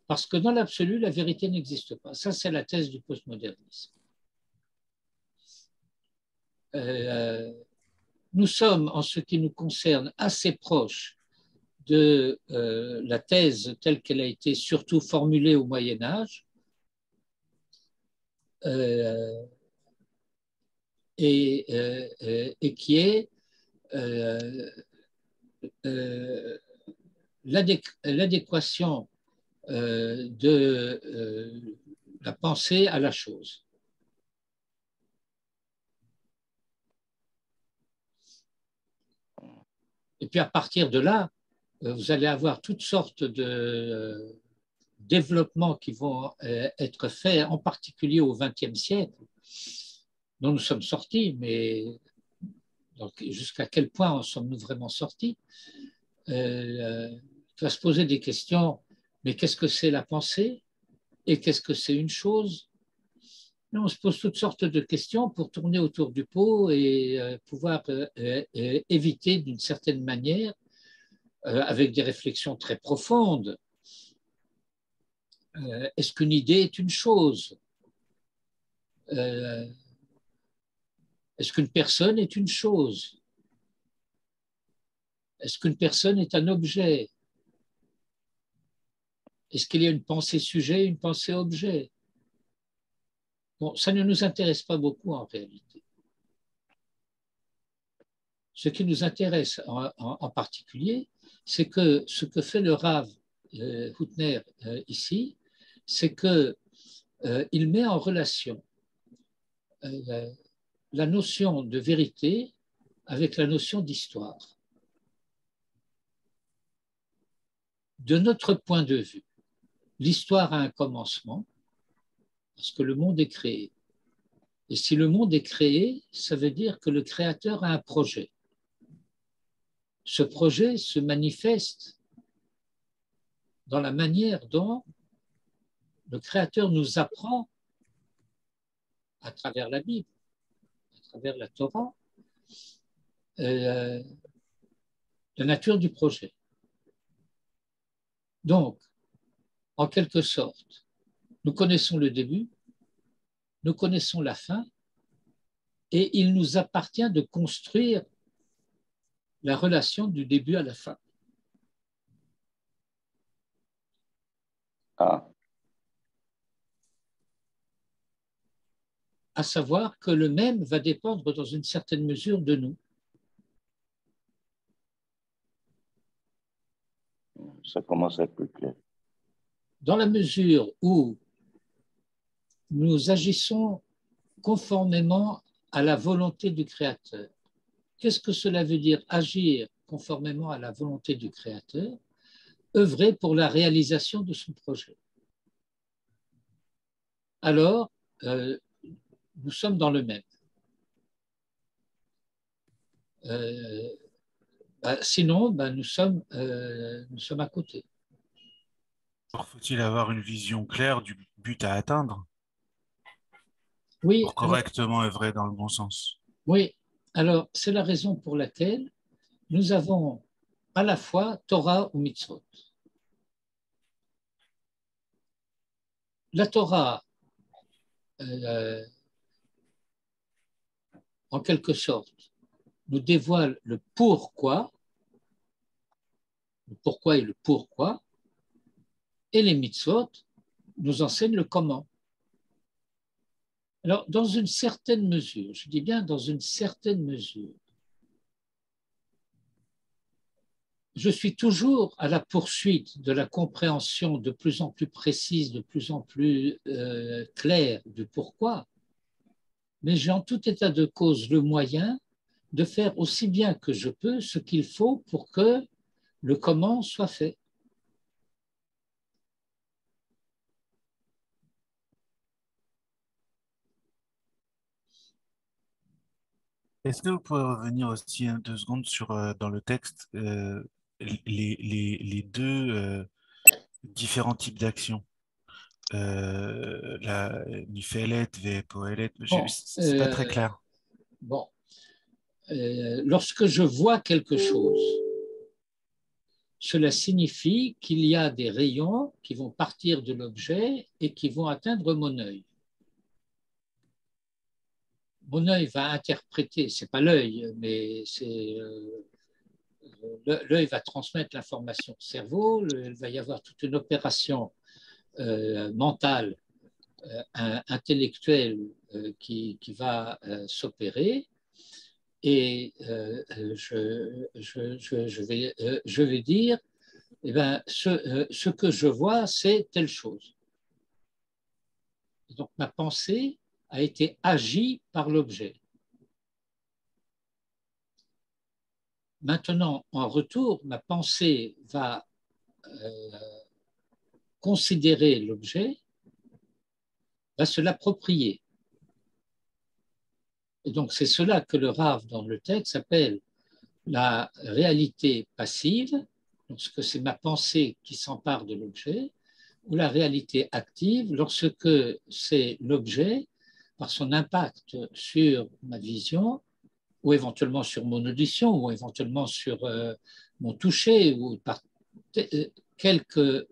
Parce que dans l'absolu, la vérité n'existe pas. Ça, c'est la thèse du postmodernisme. Nous sommes, en ce qui nous concerne, assez proches de la thèse telle qu'elle a été surtout formulée au Moyen-Âge, et qui est l'adéquation de la pensée à la chose. Et puis à partir de là, vous allez avoir toutes sortes de développements qui vont être faits, en particulier au XXe siècle, dont nous sommes sortis, mais jusqu'à quel point en sommes-nous vraiment sortis? Il va se poser des questions, mais qu'est-ce que c'est la pensée? Et qu'est-ce que c'est une chose? On se pose toutes sortes de questions pour tourner autour du pot et pouvoir éviter d'une certaine manière, avec des réflexions très profondes, est-ce qu'une idée est une chose? Est-ce qu'une personne est une chose? Est-ce qu'une personne est un objet? Est-ce qu'il y a une pensée sujet, une pensée objet? Bon, ça ne nous intéresse pas beaucoup en réalité. Ce qui nous intéresse en particulier, c'est que ce que fait le Rav Hutner ici, c'est qu'il met en relation la notion de vérité avec la notion d'histoire. De notre point de vue, l'histoire a un commencement parce que le monde est créé. Et si le monde est créé, ça veut dire que le créateur a un projet. Ce projet se manifeste dans la manière dont le créateur nous apprend à travers la Bible, à travers la Torah, la nature du projet. Donc, en quelque sorte, nous connaissons le début, nous connaissons la fin, et il nous appartient de construire la relation du début à la fin. À savoir que le même va dépendre dans une certaine mesure de nous. Ça commence à être plus clair. Dans la mesure où nous agissons conformément à la volonté du Créateur. Qu'est-ce que cela veut dire, agir conformément à la volonté du Créateur? Œuvrer pour la réalisation de son projet. Alors, nous sommes dans le même. Sinon, nous sommes à côté. Alors, faut-il avoir une vision claire du but à atteindre Oui, pour correctement œuvrer dans le bon sens? Oui, alors c'est la raison pour laquelle nous avons à la fois Torah ou Mitzvot. La Torah, en quelque sorte, nous dévoile le pourquoi et le pourquoi, et les Mitzvot nous enseignent le comment. Alors, dans une certaine mesure, je dis bien dans une certaine mesure, je suis toujours à la poursuite de la compréhension de plus en plus précise, de plus en plus claire du pourquoi, mais j'ai en tout état de cause le moyen de faire aussi bien que je peux ce qu'il faut pour que le comment soit fait. Est-ce que vous pouvez revenir aussi 2 secondes sur, dans le texte, les deux différents types d'actions? La Nifelet, Vepoelet, c'est pas très clair. Bon, lorsque je vois quelque chose, cela signifie qu'il y a des rayons qui vont partir de l'objet et qui vont atteindre mon œil. Mon œil va interpréter, c'est pas l'œil, mais c'est l'œil va transmettre l'information au cerveau, il va y avoir toute une opération mentale, intellectuelle qui va s'opérer, et je vais dire, eh ben, ce que je vois, c'est telle chose. Et donc ma pensée a été agie par l'objet. Maintenant, en retour, ma pensée va considérer l'objet, va se l'approprier. Et donc, c'est cela que le Rav, dans le texte, appelle la réalité passive, lorsque c'est ma pensée qui s'empare de l'objet, ou la réalité active, lorsque c'est l'objet, par son impact sur ma vision, ou éventuellement sur mon audition, ou éventuellement sur mon toucher, ou par quelque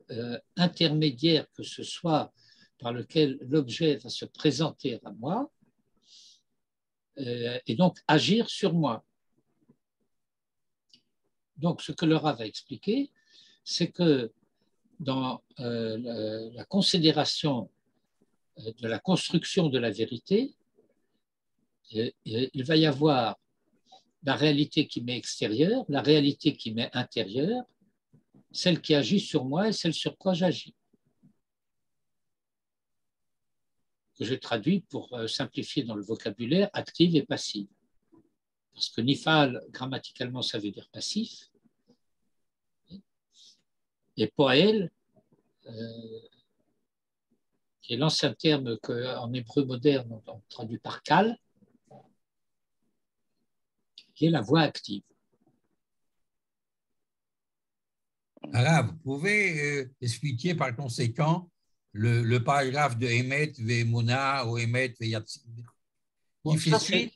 intermédiaire que ce soit par lequel l'objet va se présenter à moi, et donc agir sur moi. Donc, ce que le Rav a expliqué, c'est que dans la considération de la construction de la vérité, il va y avoir la réalité qui m'est extérieure, la réalité qui m'est intérieure, celle qui agit sur moi et celle sur quoi j'agis. Que je traduis pour simplifier dans le vocabulaire active et passive. Parce que nifal, grammaticalement, ça veut dire passif. Et poël, qui est l'ancien terme qu'en hébreu moderne on traduit par kal, qui est la voix active. Alors, vous pouvez expliquer par conséquent le paragraphe de Emet Ve'emuna ou Emet Ve'yatzid qui fait suite.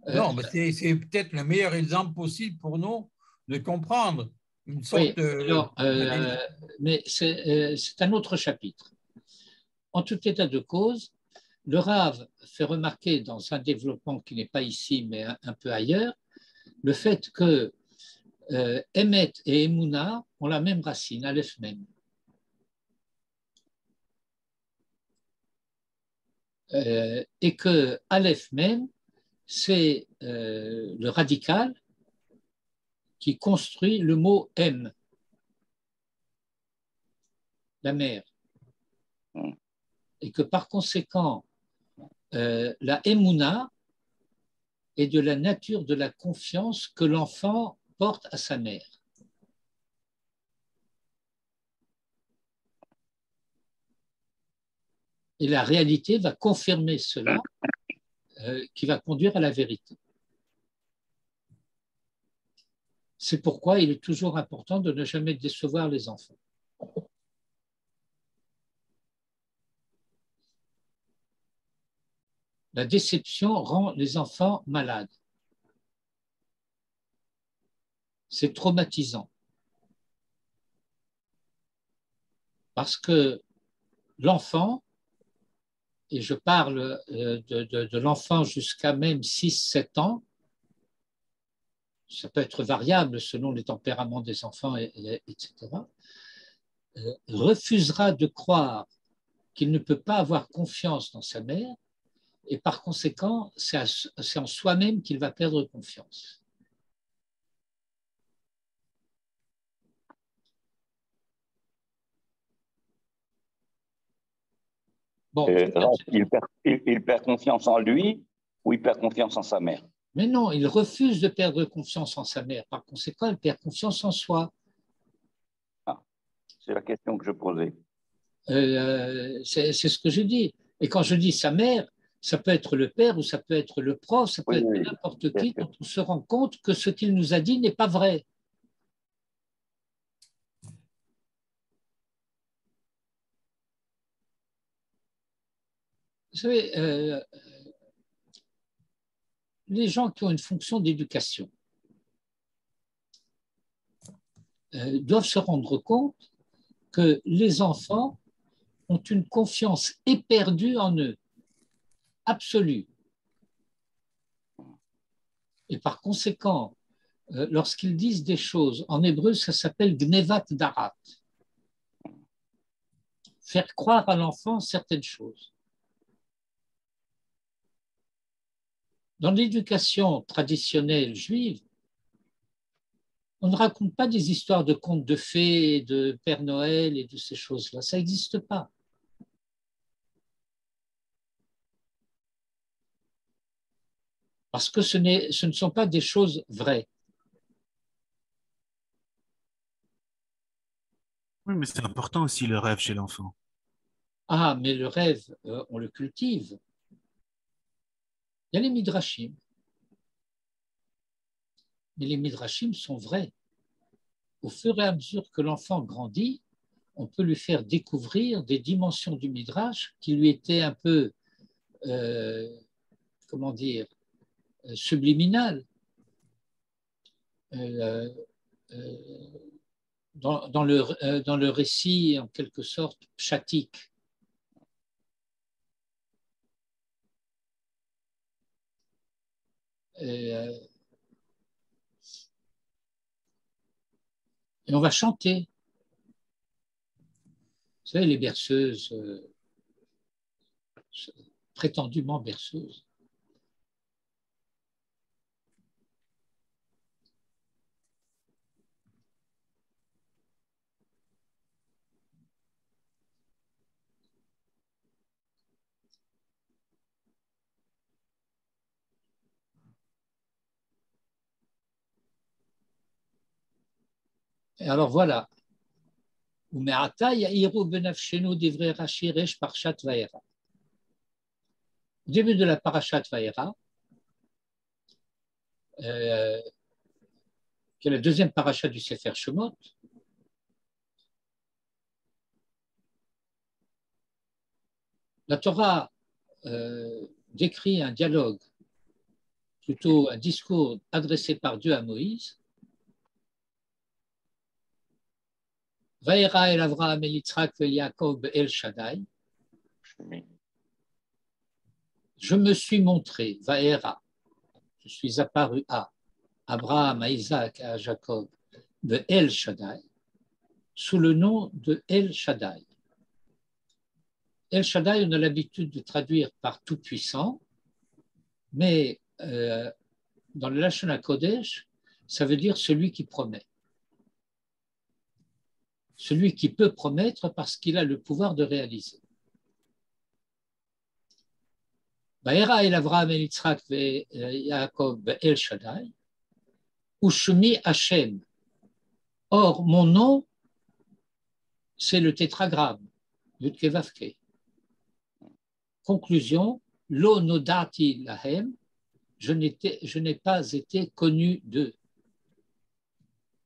Non, mais c'est peut-être le meilleur exemple possible pour nous de comprendre une sorte mais c'est un autre chapitre. En tout état de cause, le Rav fait remarquer dans un développement qui n'est pas ici, mais un peu ailleurs, le fait que Emet et Emouna ont la même racine, Aleph même. Et que Aleph même, c'est le radical qui construit le mot M, la mère. Et que par conséquent, la Emouna est de la nature de la confiance que l'enfant porte à sa mère. Et la réalité va confirmer cela, qui va conduire à la vérité. C'est pourquoi il est toujours important de ne jamais décevoir les enfants. La déception rend les enfants malades. C'est traumatisant. Parce que l'enfant, et je parle de l'enfant jusqu'à même 6-7 ans, ça peut être variable selon les tempéraments des enfants, etc., refusera de croire qu'il ne peut pas avoir confiance dans sa mère, et par conséquent, c'est en soi-même qu'il va perdre confiance. Bon, il perd confiance en lui ou il perd confiance en sa mère? Mais non, il refuse de perdre confiance en sa mère. Par conséquent, il perd confiance en soi. Ah, c'est la question que je posais. C'est ce que je dis. Et quand je dis sa mère, ça peut être le père ou ça peut être le prof, ça peut être n'importe qui, dont on se rend compte que ce qu'il nous a dit n'est pas vrai. Vous savez, les gens qui ont une fonction d'éducation doivent se rendre compte que les enfants ont une confiance éperdue en eux, absolue. Et par conséquent, lorsqu'ils disent des choses, en hébreu, ça s'appelle gnevat darat, faire croire à l'enfant certaines choses. Dans l'éducation traditionnelle juive, on ne raconte pas des histoires de contes de fées, de Père Noël et de ces choses-là. Ça n'existe pas. Parce que ce ne sont pas des choses vraies. Oui, mais c'est important aussi le rêve chez l'enfant. Ah, mais le rêve, on le cultive. Il y a les midrashim. Mais les midrashim sont vrais. Au fur et à mesure que l'enfant grandit, on peut lui faire découvrir des dimensions du midrash qui lui étaient un peu, comment dire, subliminales. Dans le récit, en quelque sorte, pshatique. Et on va chanter. savez, les berceuses, prétendument berceuses. Et alors voilà. Au début de la Parashat Vayera, qui est la deuxième parasha du Sefer Shemot, la Torah décrit un dialogue, plutôt un discours adressé par Dieu à Moïse. Vayera el Avraham el Yitzhak el Yaakov el Shaddai. Je me suis montré, Vayera, je suis apparu à Abraham, à Isaac, à Jacob, de El Shaddai, sous le nom de El Shaddai. El Shaddai, on a l'habitude de traduire par tout-puissant, mais dans le Lashon HaKodesh, ça veut dire celui qui promet. Celui qui peut promettre parce qu'il a le pouvoir de réaliser. Vayera el Avraham el Yitzhak ve Yaakov el Shaddai, Ushmi Hashem. Or, mon nom, c'est le tétragramme, Yud-Ke Vav-Ke. Conclusion, Lo nodati lahem, je n'ai pas été connu d'eux.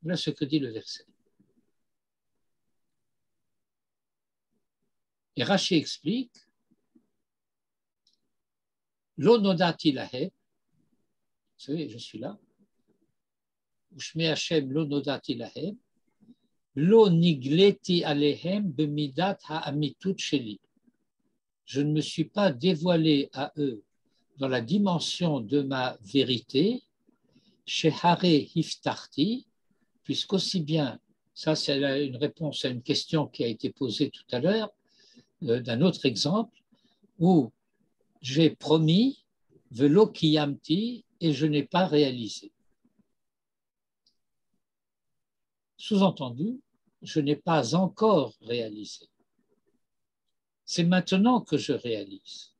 Voilà ce que dit le verset. Et Rashi explique, Lo nodati lahem, vous savez, je suis là, Ushmi Hashem lo nodati lahem, Lo nigleti alehem bemidat ha'amitut sheli. Je ne me suis pas dévoilé à eux dans la dimension de ma vérité, chez Hare Hiftarti, puisqu'aussi bien, ça c'est une réponse à une question qui a été posée tout à l'heure, d'un autre exemple, où j'ai promis, Velo Kiyamti, et je n'ai pas réalisé. Sous-entendu, je n'ai pas encore réalisé. C'est maintenant que je réalise.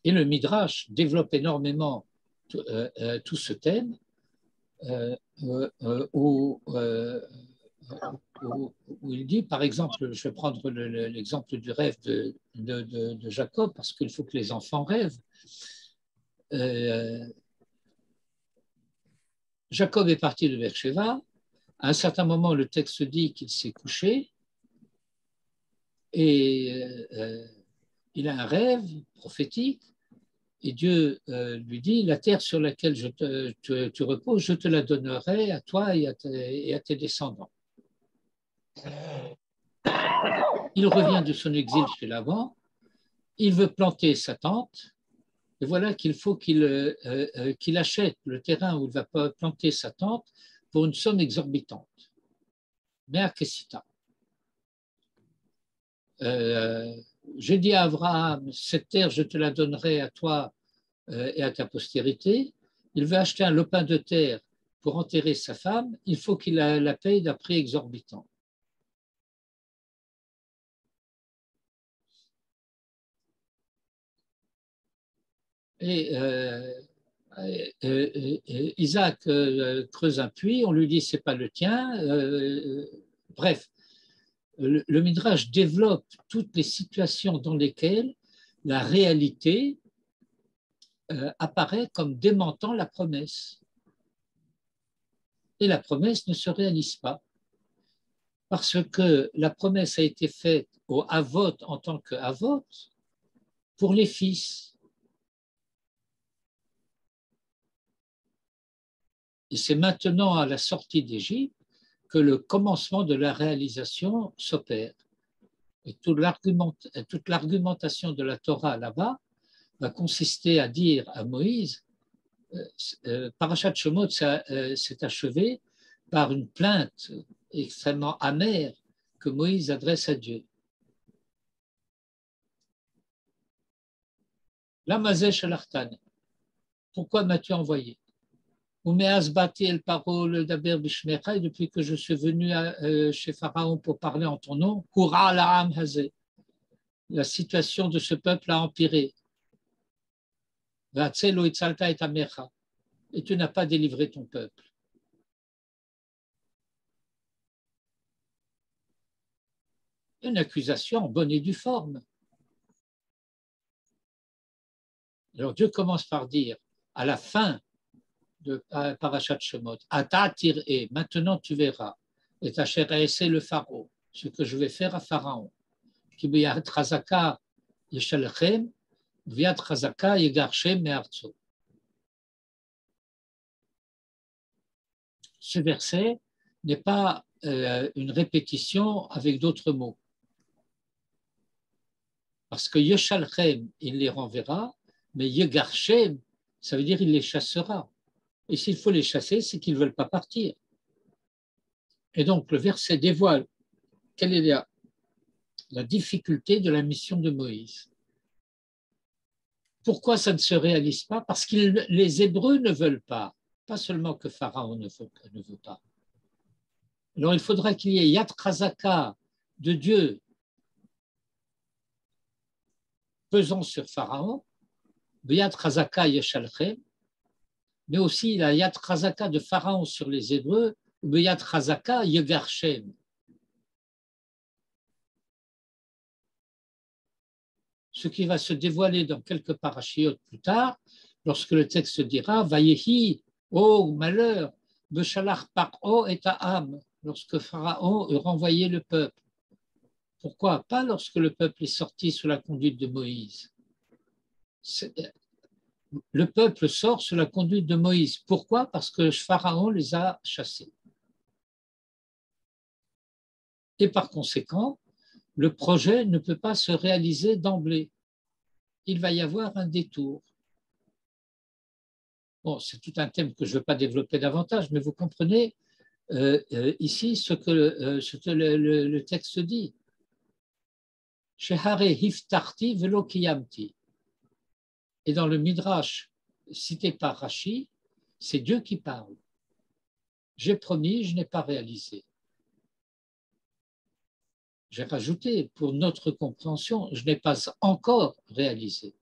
Et le Midrash développe énormément tout ce thème où il dit, par exemple, je vais prendre l'exemple du rêve de Jacob, parce qu'il faut que les enfants rêvent. Jacob est parti de Beersheba. À un certain moment, le texte dit qu'il s'est couché et il a un rêve prophétique et Dieu lui dit, la terre sur laquelle tu reposes, je te la donnerai à toi et à tes descendants. Il revient de son exil chez Laban, il veut planter sa tente, et voilà qu'il faut qu'il achète le terrain où il va planter sa tente pour une somme exorbitante. Mea Kessita. J'ai dit à Abraham, cette terre, je te la donnerai à toi et à ta postérité. Il veut acheter un lopin de terre pour enterrer sa femme, il faut qu'il la paye d'un prix exorbitant. Et Isaac creuse un puits, on lui dit c'est pas le tien. Bref, le Midrash développe toutes les situations dans lesquelles la réalité apparaît comme démentant la promesse. Et la promesse ne se réalise pas. Parce que la promesse a été faite au Havot en tant que Havot pour les fils. Et c'est maintenant à la sortie d'Égypte que le commencement de la réalisation s'opère. Et toute l'argumentation de la Torah là-bas va consister à dire à Moïse, Parashat Shemot s'est achevé par une plainte extrêmement amère que Moïse adresse à Dieu. Lamazé Shalartan, pourquoi m'as-tu envoyé? Depuis que je suis venu chez Pharaon pour parler en ton nom, la situation de ce peuple a empiré. Et tu n'as pas délivré ton peuple. Une accusation en bonne et due forme. Alors Dieu commence par dire, à la fin de Parashat Shemot, et maintenant tu verras, et Tacher Aessé le Pharaon, ce que je vais faire à Pharaon. Ki biyat chazaka yeshalchem, biyat chazaka yegarshem me'artso. Ce verset n'est pas une répétition avec d'autres mots. Parce que Yeshalchem, il les renverra, mais Yegarshem, ça veut dire il les chassera. Et s'il faut les chasser, c'est qu'ils ne veulent pas partir. Et donc, le verset dévoile quelle est la difficulté de la mission de Moïse. Pourquoi ça ne se réalise pas? Parce que les Hébreux ne veulent pas seulement que Pharaon ne veut pas. Alors, il faudra qu'il y ait Yad Chazaka de Dieu pesant sur Pharaon, Yad Chazaka Yeshalchem, mais aussi la Yad Chazaka de Pharaon sur les Hébreux, Yad Chazaka Yegarshem. Ce qui va se dévoiler dans quelques parachiotes plus tard, lorsque le texte dira Vayehi, oh malheur, Beshalach Paro et Ta'am, lorsque Pharaon eut renvoyé le peuple. Pourquoi? Pas lorsque le peuple est sorti sous la conduite de Moïse. Le peuple sort sous la conduite de Moïse. Pourquoi? Parce que Pharaon les a chassés. Et par conséquent, le projet ne peut pas se réaliser d'emblée. Il va y avoir un détour. Bon, c'est tout un thème que je ne veux pas développer davantage, mais vous comprenez ici ce que le texte dit. Shehare hiftarti velo kiyamti. Et dans le Midrash cité par Rashi, c'est Dieu qui parle. J'ai promis, je n'ai pas réalisé. J'ai rajouté, pour notre compréhension, je n'ai pas encore réalisé.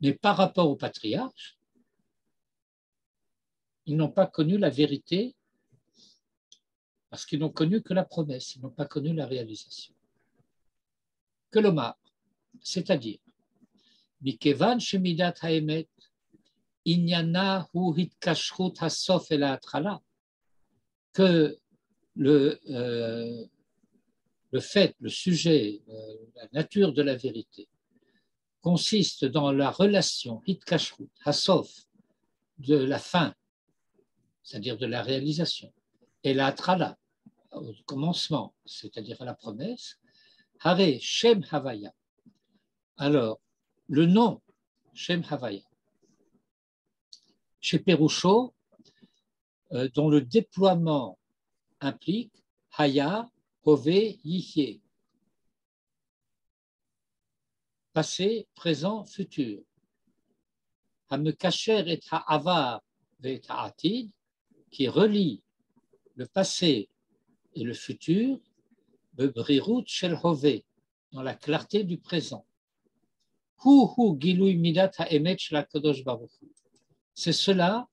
Mais par rapport aux patriarches, ils n'ont pas connu la vérité parce qu'ils n'ont connu que la promesse, ils n'ont pas connu la réalisation. Que l'omar, c'est-à-dire, Mikevan shemidat haemet, inyana hu hitkashrut hasof el ha'atchala, que le fait, le sujet, la nature de la vérité consiste dans la relation hitkashrut hasof de la fin, c'est-à-dire de la réalisation, et la trala, au commencement, c'est-à-dire à la promesse, hare shem havaya. Alors, le nom shem havaya, chez Pérouchot, dont le déploiement implique haya, hové, yihye, passé, présent, futur. Hamekacher et ha'avar et ha'atid, qui relie le passé et le futur, bebrirut shel hové, dans la clarté du présent. Hu gilui midat ha'emet shel HaKadosh Baruch Hu. C'est cela,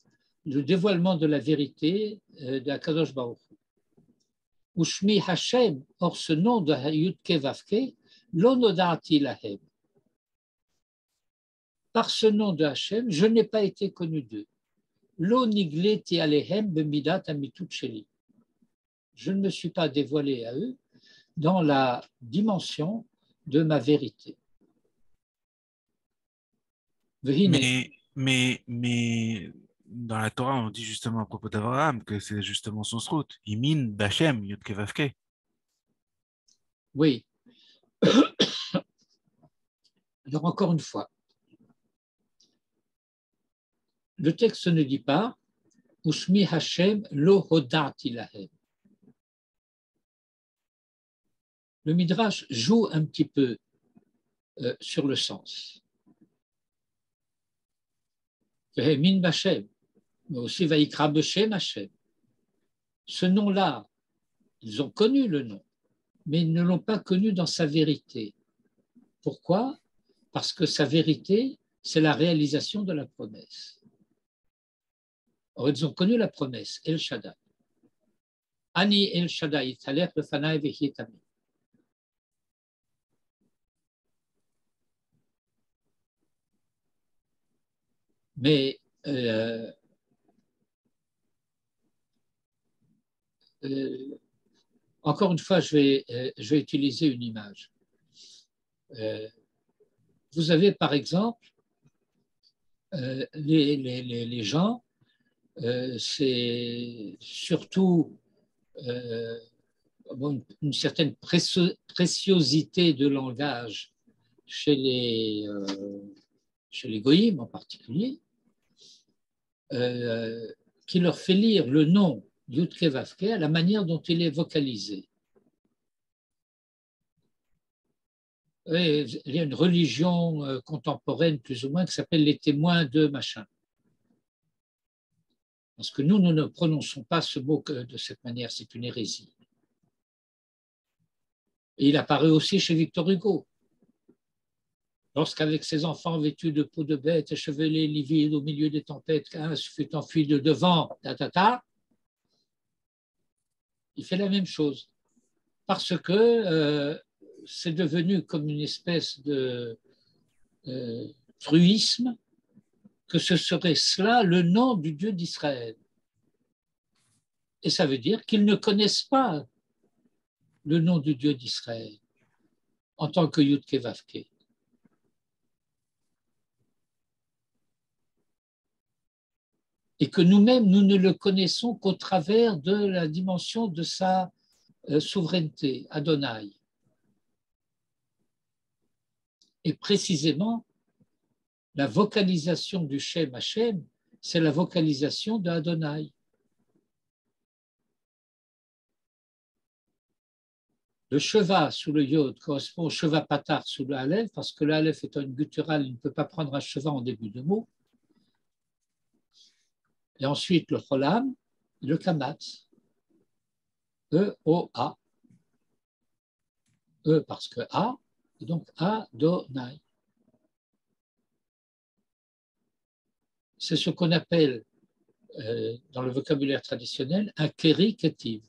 le dévoilement de la vérité de HaKadosh Baruch Hu. Ushmi Hashem, or ce nom de Yudke Vavke, lo noda'ati lahem. Par ce nom de Hashem, je n'ai pas été connu d'eux. Lo nigleti alehem bemidat amitut sheli. Je ne me suis pas dévoilé à eux dans la dimension de ma vérité. Mais dans la Torah, on dit justement à propos d'Abraham que c'est justement son srout. Imin Bachem Yudke Vavke. Oui, Alors, encore une fois, le texte ne dit pas Ushmi Hashem lo hodati lahem. Le Midrash joue un petit peu sur le sens. Min Bashem, mais aussi Vaikra Beshem Hashem. Ce nom-là, ils ont connu le nom, mais ils ne l'ont pas connu dans sa vérité. Pourquoi? Parce que sa vérité, c'est la réalisation de la promesse. Or, ils ont connu la promesse, El Shaddai. Ani El Shaddai, Talech Lefanai Vehietami. Mais encore une fois, je vais utiliser une image. Vous avez par exemple les gens, c'est surtout une certaine préciosité de langage chez les goïms en particulier, qui leur fait lire le nom Yudke Vavke à la manière dont il est vocalisé. Et il y a une religion contemporaine plus ou moins qui s'appelle les témoins de machin. Parce que nous ne prononçons pas ce mot de cette manière, c'est une hérésie. Et il apparaît aussi chez Victor Hugo. Lorsqu'avec ses enfants vêtus de peau de bête, échevelés, livides au milieu des tempêtes, qu'un fut enfui de devant, il fait la même chose. Parce que c'est devenu comme une espèce de truisme que ce serait cela le nom du Dieu d'Israël. Et ça veut dire qu'ils ne connaissent pas le nom du Dieu d'Israël en tant que Yudke Vavke. Et que nous-mêmes, nous ne le connaissons qu'au travers de la dimension de sa souveraineté, Adonai. Et précisément, la vocalisation du Shem Hashem, c'est la vocalisation de Adonai. Le Sheva sous le Yod correspond au Sheva Patar sous le Aleph, parce que le Aleph étant une gutturale, il ne peut pas prendre un Sheva en début de mot. Et ensuite le Cholam, le Kamatz, E-O-A, E parce que A, et donc Adonai. C'est ce qu'on appelle dans le vocabulaire traditionnel un Keri Ketiv.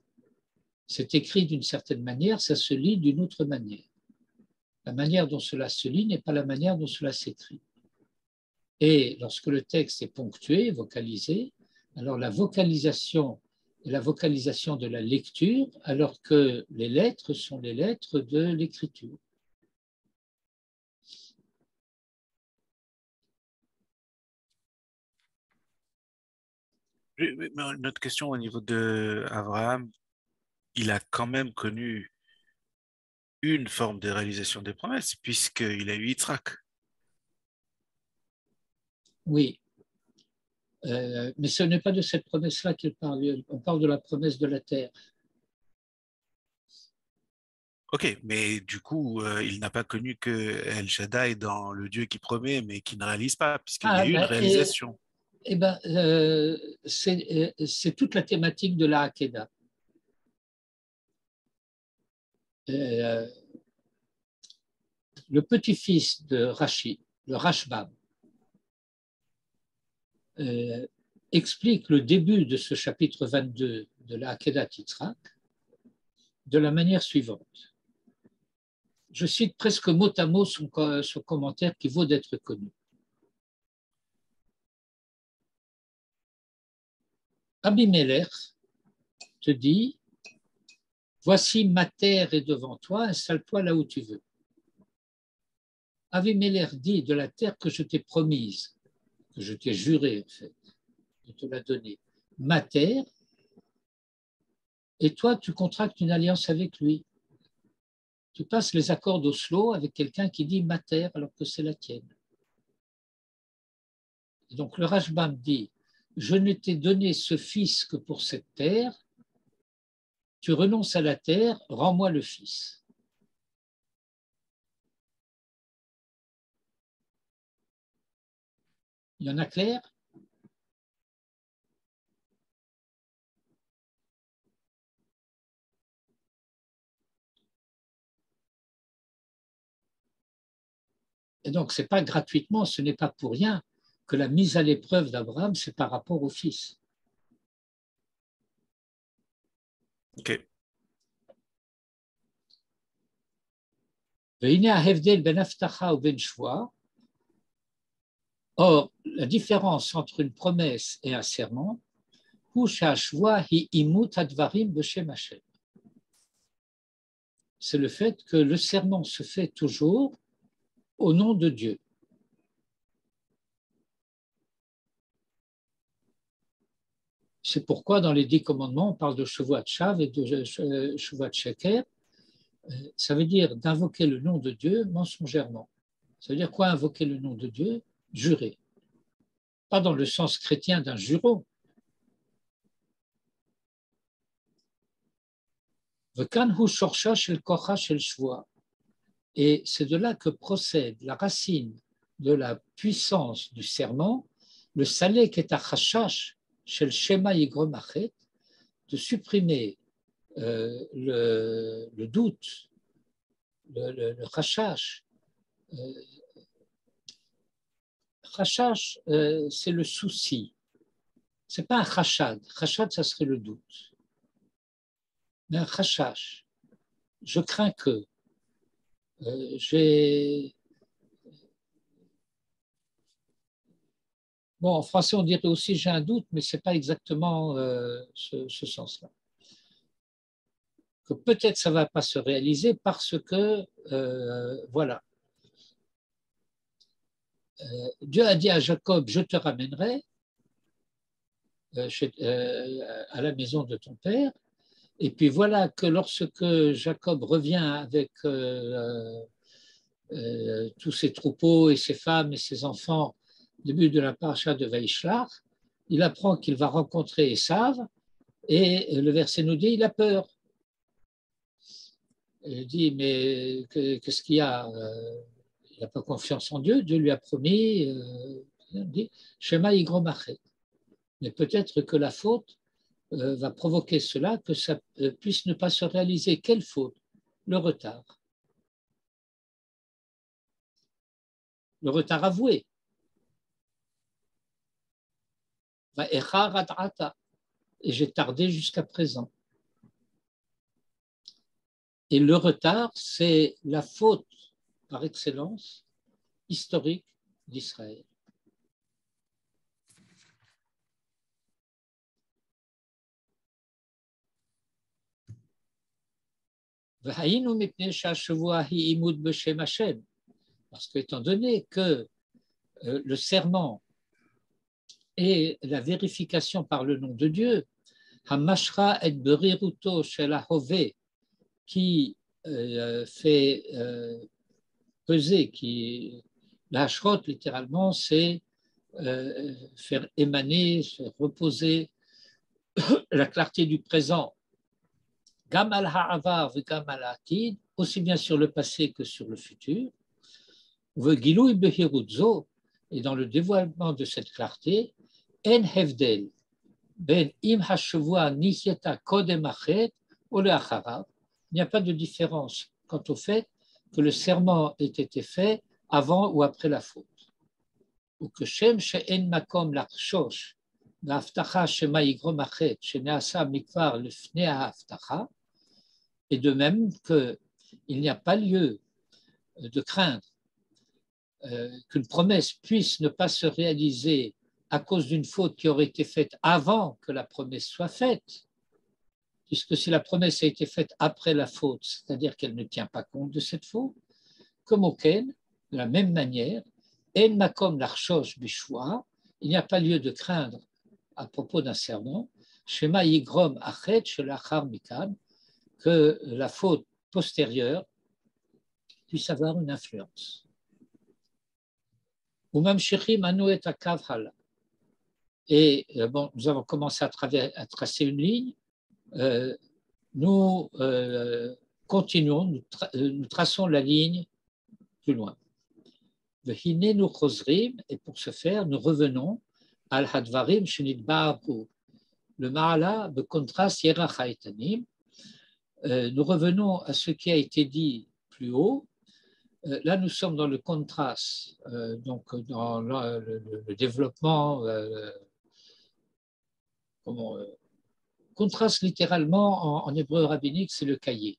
C'est écrit d'une certaine manière, ça se lit d'une autre manière. La manière dont cela se lit n'est pas la manière dont cela s'écrit. Et lorsque le texte est ponctué, vocalisé, alors la vocalisation est la vocalisation de la lecture, alors que les lettres sont les lettres de l'écriture. Mais notre question au niveau de Abraham, il a quand même connu une forme de réalisation des promesses, puisqu'il a eu Yitzhak. Oui, mais ce n'est pas de cette promesse-là qu'il parle. On parle de la promesse de la terre. Ok, mais du coup, il n'a pas connu que El Shaddai dans le Dieu qui promet, mais qui ne réalise pas, puisqu'il y a eu une réalisation. C'est toute la thématique de la Hakeda. Le petit-fils de Rashi, le Rashbam, explique le début de ce chapitre 22 de la Hakeda Yitzhak de la manière suivante. Je cite presque mot à mot son commentaire qui vaut d'être connu. Abimelech te dit, voici ma terre est devant toi, installe-toi là où tu veux. Abimelech dit, de la terre que je t'ai promise, que je t'ai juré en fait, de te la donner, ma terre, et toi tu contractes une alliance avec lui. Tu passes les accords d'Oslo avec quelqu'un qui dit ma terre alors que c'est la tienne. Et donc le Rashbam dit, je ne t'ai donné ce fils que pour cette terre, tu renonces à la terre, rends-moi le fils. Il y en a clair? Et donc, ce n'est pas gratuitement, ce n'est pas pour rien que la mise à l'épreuve d'Abraham, c'est par rapport au fils. Ok. Or, la différence entre une promesse et un serment, c'est le fait que le serment se fait toujours au nom de Dieu. C'est pourquoi dans les 10 commandements, on parle de Shavua Shav et de Shavua Sheker. Ça veut dire d'invoquer le nom de Dieu mensongèrement. Ça veut dire quoi invoquer le nom de Dieu? Jurer. Pas dans le sens chrétien d'un juron. Et c'est de là que procède la racine de la puissance du serment, le salek est à chashash shel shema yigrom achet, de supprimer le doute, le chashash. Chashash, c'est le souci. Ce n'est pas un chashad. Chashad, ça serait le doute. Mais un chashash, je crains que j'ai... Bon, en français, on dirait aussi j'ai un doute, mais ce n'est pas exactement ce sens-là. Que peut-être ça ne va pas se réaliser parce que, voilà, Dieu a dit à Jacob, je te ramènerai à la maison de ton père. Et puis voilà que lorsque Jacob revient avec tous ses troupeaux et ses femmes et ses enfants, début de la paracha de Vaishlach, il apprend qu'il va rencontrer Esav et le verset nous dit il a peur. Il dit mais qu'est-ce qu'il y a? Il n'a pas confiance en Dieu. Dieu lui a promis, il dit Shema Yigrom Achet. Mais peut-être que la faute va provoquer cela, que ça puisse ne pas se réaliser. Quelle faute? Le retard. Le retard avoué. Et j'ai tardé jusqu'à présent. Et le retard, c'est la faute par excellence historique d'Israël. Parce qu'étant donné que le serment est la vérification par le nom de Dieu, Hamashra et Beriruto shel Hahove, qui fait peser, qui la Hashrot littéralement, c'est faire émaner, faire reposer la clarté du présent, Gam al ha'avar ve gam al ha'atid, aussi bien sur le passé que sur le futur. Vegilui behirutzo, et dans le dévoilement de cette clarté, en hevdel ben im hashavua nihyeta kodem achet ou le acharav. Il n'y a pas de différence quant au fait que le serment ait été fait avant ou après la faute. Ou que shem she'en makom lachshosh l'aftacha shema yigrom achet sheneasa mikvar lefnei ha'aftacha. Et de même qu'il n'y a pas lieu de craindre qu'une promesse puisse ne pas se réaliser à cause d'une faute qui aurait été faite avant que la promesse soit faite, puisque si la promesse a été faite après la faute, c'est-à-dire qu'elle ne tient pas compte de cette faute, comme auquel, de la même manière, en makom l'archosh bishua, il n'y a pas lieu de craindre à propos d'un serment, shema yigrom achet shelachar mikan, que la faute postérieure puisse avoir une influence. Ou même Shechim Anu et Akav Hala. Et bon, nous avons commencé à tracer une ligne. Nous continuons, nous traçons la ligne plus loin. Et pour ce faire, nous revenons al hadvarim shenidba'aru. Le ma'ala de contraste yerach ha'etanim. Nous revenons à ce qui a été dit plus haut. Là, nous sommes dans le contraste, donc dans le développement. Contraste littéralement en hébreu rabbinique, c'est le cahier.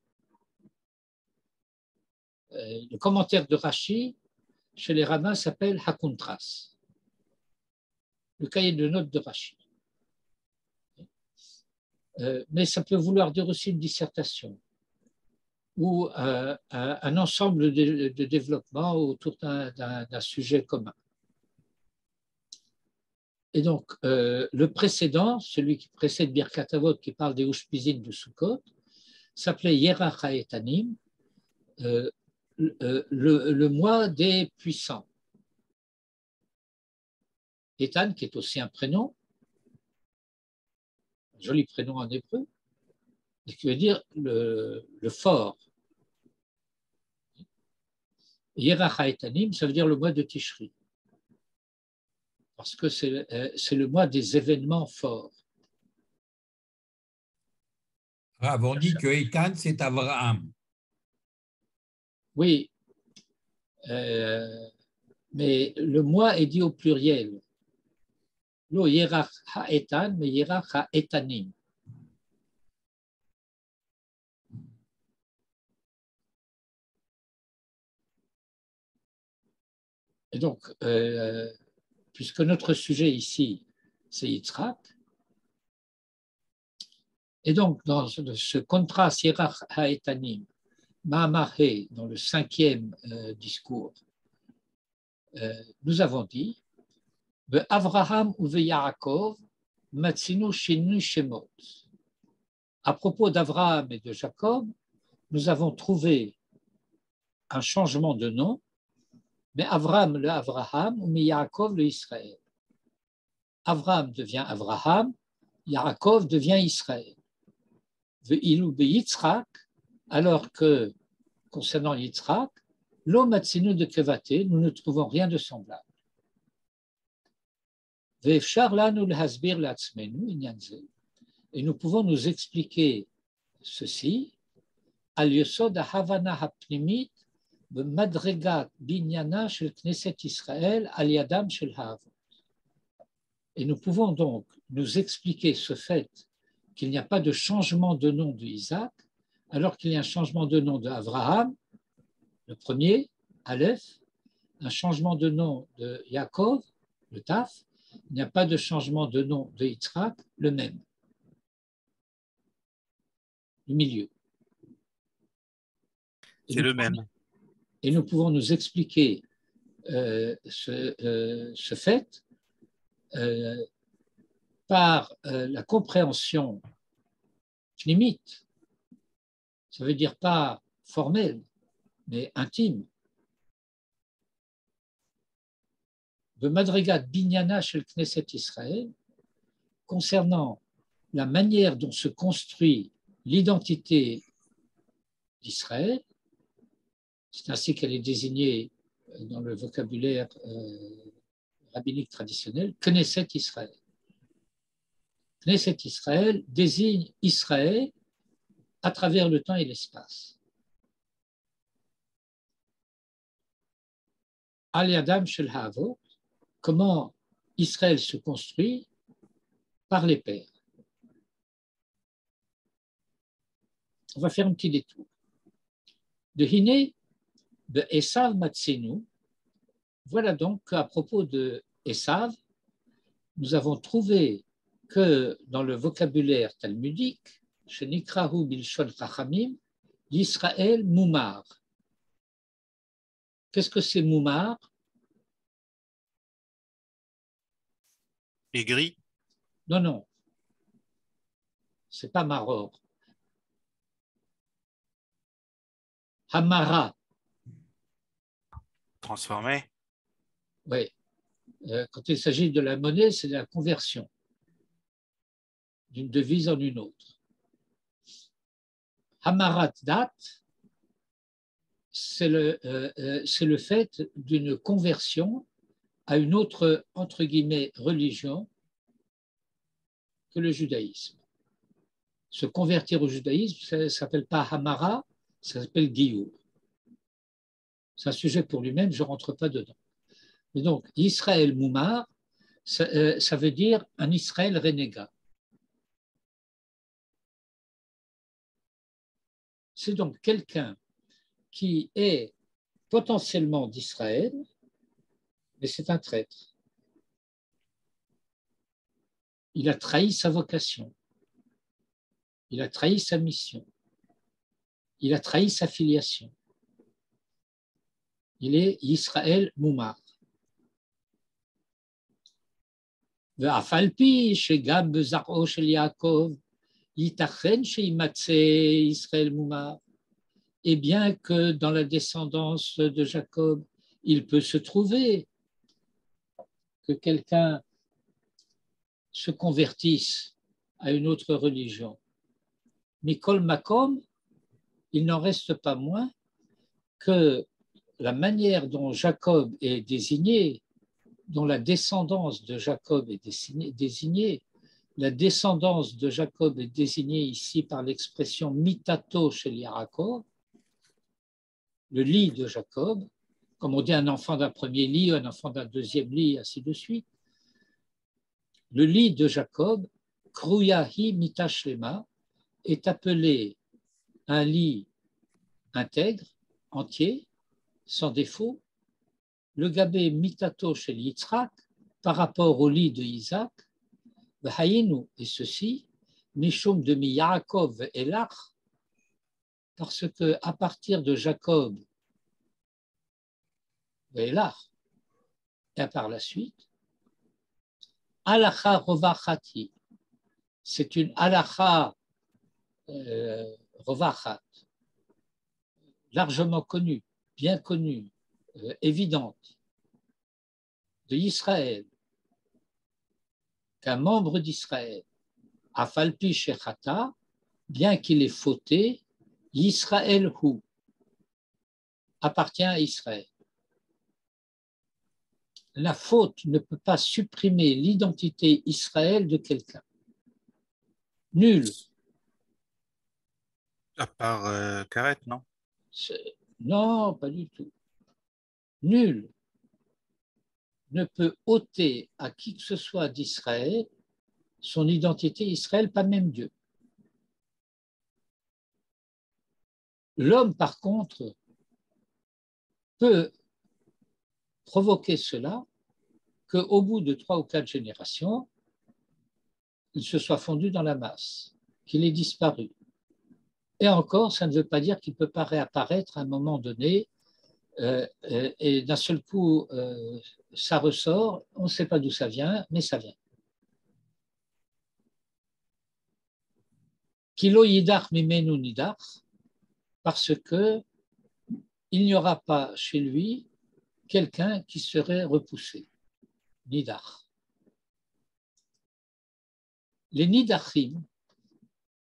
Le commentaire de Rashi chez les rabbins s'appelle Hakontras, le cahier de notes de Rashi. Mais ça peut vouloir dire aussi une dissertation ou un ensemble de développement autour d'un sujet commun. Et donc, le précédent, celui qui précède Birkat Avot, qui parle des Ushpizin de Sukkot, s'appelait Yerach HaEtanim, le mois des puissants. Etan, qui est aussi un prénom, un joli prénom en hébreu, qui veut dire le fort. Yerach HaEtanim, ça veut dire le mois de Tishri, parce que c'est le mois des événements forts. Rav, on dit que Etan, c'est Abraham. Oui, mais le mois est dit au pluriel. Lo Yerach HaEtan, mais Yerach HaEtanim. Et donc, puisque notre sujet ici, c'est Yitzhak, et donc dans ce contraste Yerach HaEtanim, Ma'amahé, dans le 5e discours, nous avons dit Avraham ou Yaakov, Matzinu Shinu Shemot. À propos d'Avraham et de Jacob, nous avons trouvé un changement de nom, mais Avraham le Avraham ou Yaakov le Israël. Avraham devient Avraham, Yaakov devient Israël. Ve'ilou be'Yitzhak, alors que, concernant Yitzhak, lo matzinu de kevaté, nous ne trouvons rien de semblable. Ve'efshar lanu lehasbir la'atzmenu inyan ze. Et nous pouvons nous expliquer ceci al yosod ha'havana ha'pnimit b'madregat binyana shel Knesset Israël al yadam shel ha'avot. Et nous pouvons donc nous expliquer ce fait qu'il n'y a pas de changement de nom de Isaac, alors qu'il y a un changement de nom d'Abraham, le premier, Aleph, un changement de nom de Yaakov, le Taf, il n'y a pas de changement de nom de Yitzhak, le même, le milieu. C'est le même. Et nous pouvons nous expliquer ce fait par la compréhension pnimite, ça veut dire pas formelle, mais intime, de Madrigat Binyana chez le Knesset Israël, concernant la manière dont se construit l'identité d'Israël. C'est ainsi qu'elle est désignée dans le vocabulaire rabbinique traditionnel, Knesset Israël. Knesset Israël désigne Israël à travers le temps et l'espace. Al Yadam Shel Ha'avot, comment Israël se construit par les pères. On va faire un petit détour. De Hiné, de Esav Matsenu, voilà donc qu'à propos de Esav, nous avons trouvé que dans le vocabulaire talmudique, chez Nikrahu Bilshon Chachamim, l'Israël Moumar. Qu'est-ce que c'est Moumar? Aigri? Non, non. C'est pas Maror. Hamara. Transformé. Oui. Quand il s'agit de la monnaie, c'est la conversion d'une devise en une autre. Hamarat dat, c'est le fait d'une conversion à une autre, entre guillemets, religion que le judaïsme. Se convertir au judaïsme, ça ne s'appelle pas Hamara, ça s'appelle Giyur. C'est un sujet pour lui-même, je ne rentre pas dedans. Et donc, Israël Moumar, ça veut dire un Israël renégat. C'est donc quelqu'un qui est potentiellement d'Israël, mais c'est un traître. Il a trahi sa vocation. Il a trahi sa mission. Il a trahi sa filiation. Il est Israël Moumar. ואף על פי שגם בזרעו של יעקב ייתכן שיימצא ישראל מומר, et bien que dans la descendance de Jacob, il peut se trouver que quelqu'un se convertisse à une autre religion. Mikol Makom, il n'en reste pas moins que la manière dont Jacob est désigné, dont la descendance de Jacob est désignée, la descendance de Jacob est désignée ici par l'expression mitato shel Yaakov, le lit de Jacob, comme on dit un enfant d'un premier lit, un enfant d'un deuxième lit, ainsi de suite. Le lit de Jacob, Kruyahi Mita Shlema, est appelé un lit intègre, entier, sans défaut. Le gabé Mitato chez Yitzhak, par rapport au lit de Isaac, et ceci, Mishum de Yaakov et Lach, parce que à partir de Jacob et Lach, et par la suite, Halacha Rovachati, c'est une Halacha Rovachat, largement connue, bien connue, évidente, de Israël, qu'un membre d'Israël, Afalpi Shechata, bien qu'il ait fauté, Yisraël Hu, appartient à Israël. La faute ne peut pas supprimer l'identité Israël de quelqu'un. Nul. À part Karet, non? Non, pas du tout. Nul ne peut ôter à qui que ce soit d'Israël son identité Israël, pas même Dieu. L'homme, par contre, peut provoquer cela qu'au bout de 3 ou 4 générations, il se soit fondu dans la masse, qu'il ait disparu. Et encore, ça ne veut pas dire qu'il ne peut pas réapparaître à un moment donné, et d'un seul coup, ça ressort, on ne sait pas d'où ça vient, mais ça vient. Kilo yidach mimenu nidach, parce que il n'y aura pas chez lui quelqu'un qui serait repoussé. Nidach. Les nidachim,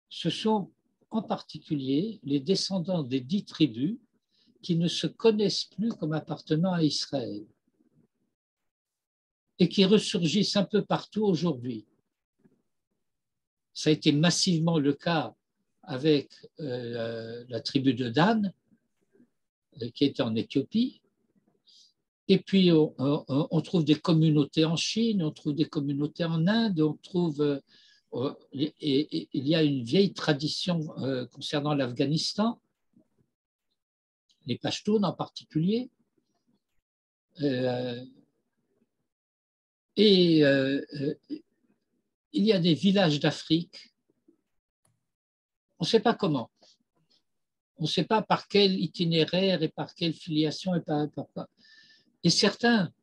ce sont en particulier les descendants des 10 tribus qui ne se connaissent plus comme appartenant à Israël et qui ressurgissent un peu partout aujourd'hui. Ça a été massivement le cas avec la tribu de Dan, qui était en Éthiopie. Et puis, on trouve des communautés en Chine, on trouve des communautés en Inde, on trouve... et il y a une vieille tradition concernant l'Afghanistan, les Pashtuns en particulier. Il y a des villages d'Afrique, on ne sait pas comment, on ne sait pas par quel itinéraire et par quelle filiation et par quoi. Et certains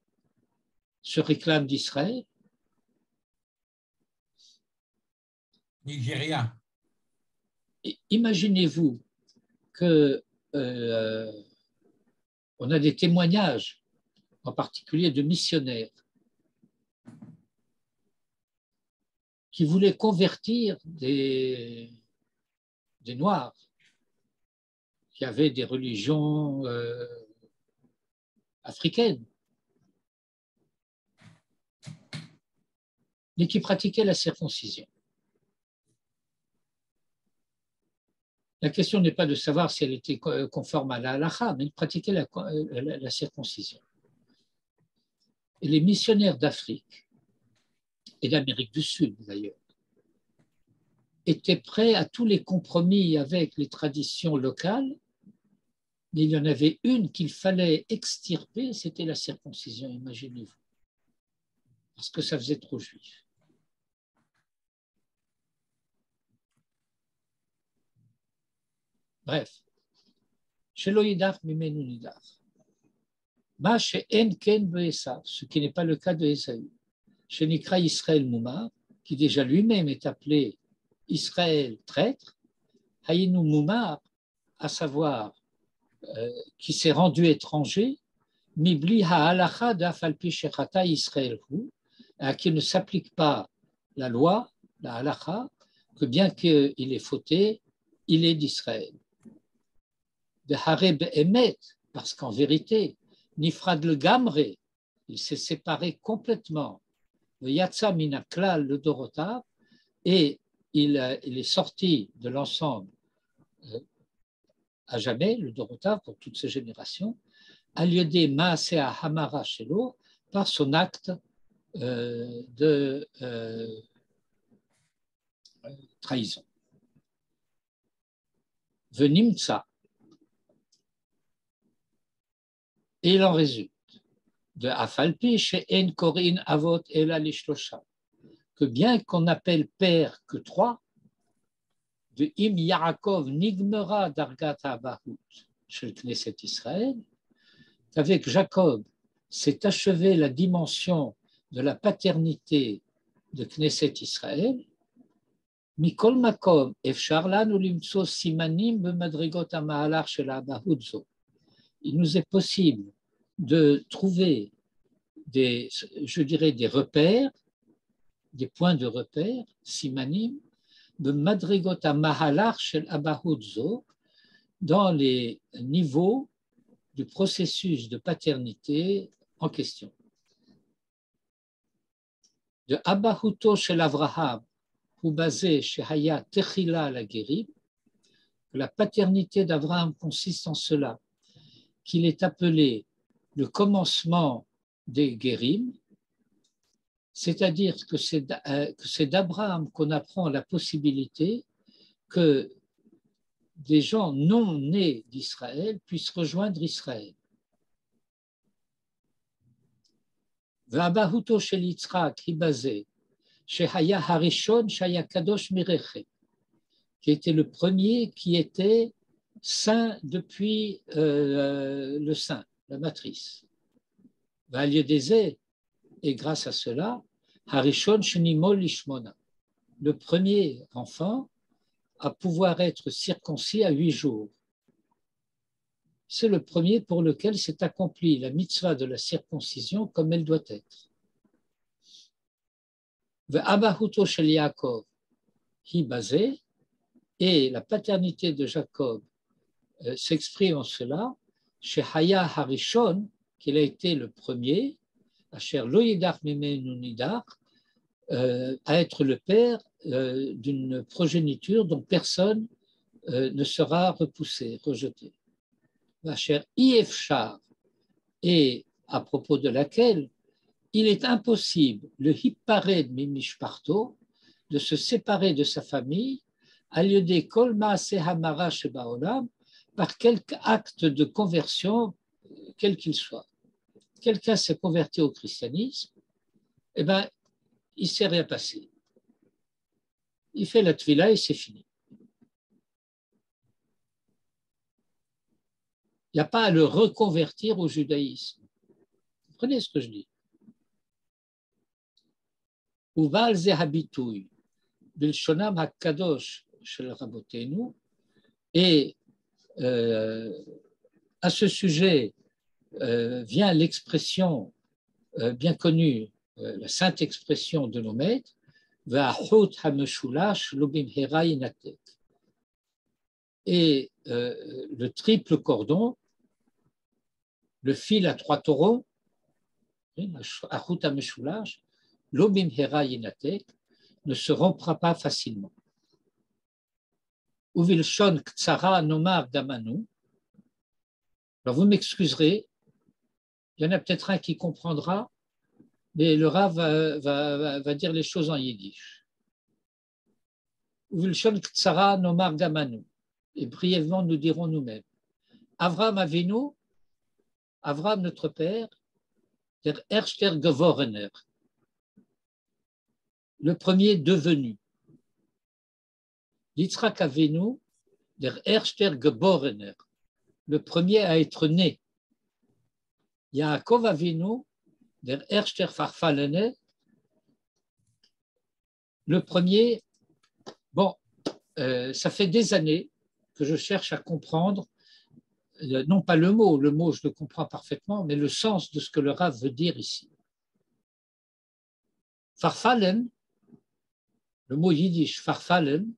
se réclament d'Israël. Nigeria. Imaginez-vous que On a des témoignages, en particulier de missionnaires, qui voulaient convertir des Noirs qui avaient des religions africaines, mais qui pratiquaient la circoncision. La question n'est pas de savoir si elle était conforme à la halakha, mais ils pratiquaient la circoncision. Et les missionnaires d'Afrique, et d'Amérique du Sud d'ailleurs, étaient prêts à tous les compromis avec les traditions locales, mais il y en avait une qu'il fallait extirper, c'était la circoncision, imaginez-vous, parce que ça faisait trop juif. Bref, Shelo yidach mimenu nidach. Ma she'en ken be'esav, ce qui n'est pas le cas de Ésaü. Shenikra Israël Moumar, qui déjà lui-même est appelé Israël traître, Hayinu Moumar, à savoir qui s'est rendu étranger, Mibli ha'alacha da'falpi shechata Israël hu, à qui ne s'applique pas la loi, la halacha, que bien qu'il ait fauté, il est d'Israël. De Hareb Emet, parce qu'en vérité, Nifrad le Gamre, il s'est séparé complètement, le Yatsa Minaklal le Dorota, et il est sorti de l'ensemble à jamais, le Dorota, pour toutes ces générations, Aliodé Maasea Hamara Shelo, par son acte de trahison. Venimtsa. Et il en résulte de Afalpi chez En Korin Avot Ela Lishlosha, que bien qu'on n'appelle père que trois, de Im Yaakov Nigmera Dargat Abahut chez le Knesset Israël, qu'avec Jacob s'est achevée la dimension de la paternité de Knesset Israël, Mikol Makom Efshar lanu limtso simanim b'madrigot ha'mahalach shel ha'abahut zo. Il nous est possible de trouver des repères, des points de repère, simanim, de madrigot ha'mahalach shel ha'abahut zo, dans les niveaux du processus de paternité en question. De Abahuto shel Avraham, ou basé chez Haya Techila la Guérim, la paternité d'Abraham consiste en cela, qu'il est appelé le commencement des Guérim, c'est-à-dire que c'est d'Abraham qu'on apprend la possibilité que des gens non nés d'Israël puissent rejoindre Israël. V'abahuto shel Yitzhak hibazé shehaya harishon shaya kadosh mireche, qui était le premier qui était saint depuis le sein, la matrice. V'aliodézé, et grâce à cela, harishon shenimol lishmona, le premier enfant à pouvoir être circoncis à 8 jours. C'est le premier pour lequel s'est accomplie la mitzvah de la circoncision comme elle doit être. Ve'abahuto shel Yaakov hi basé, et la paternité de Jacob s'exprime en cela, chez Haya Harishon, qu'il a été le premier, Asher lo yidach mimenu nidach, à être le père d'une progéniture dont personne ne sera repoussé, rejeté. Asher Iefshar, et à propos de laquelle il est impossible, le hippared mimishparto, de se séparer de sa famille, aliodé kol maase hamara shebaolam, par quelque acte de conversion, quel qu'il soit. Quelqu'un s'est converti au christianisme, eh bien, il ne s'est rien passé. Il fait la tvila et c'est fini. Il n'y a pas à le reconvertir au judaïsme. Vous comprenez ce que je dis? Uval ze habitui, bilshonam hakadosh shel rabotenu, et à ce sujet, vient l'expression bien connue, la sainte expression de nos maîtres, et le triple cordon, le fil à 3 taureaux, ne se rompra pas facilement. Alors vous m'excuserez, il y en a peut-être un qui comprendra, mais le Rav va dire les choses en yiddish. Et brièvement, nous dirons nous-mêmes. Avraham Avinu, Avraham notre père, der erster Gewordener, le premier devenu. Yitzhak Avinu, der erster Geborener, le premier à être né. Yaakov Avinu, der erster Farfalene, le premier. Bon, ça fait des années que je cherche à comprendre, non pas le mot je le comprends parfaitement, mais le sens de ce que le Rav veut dire ici. Farfalen, le mot yiddish, farfalen,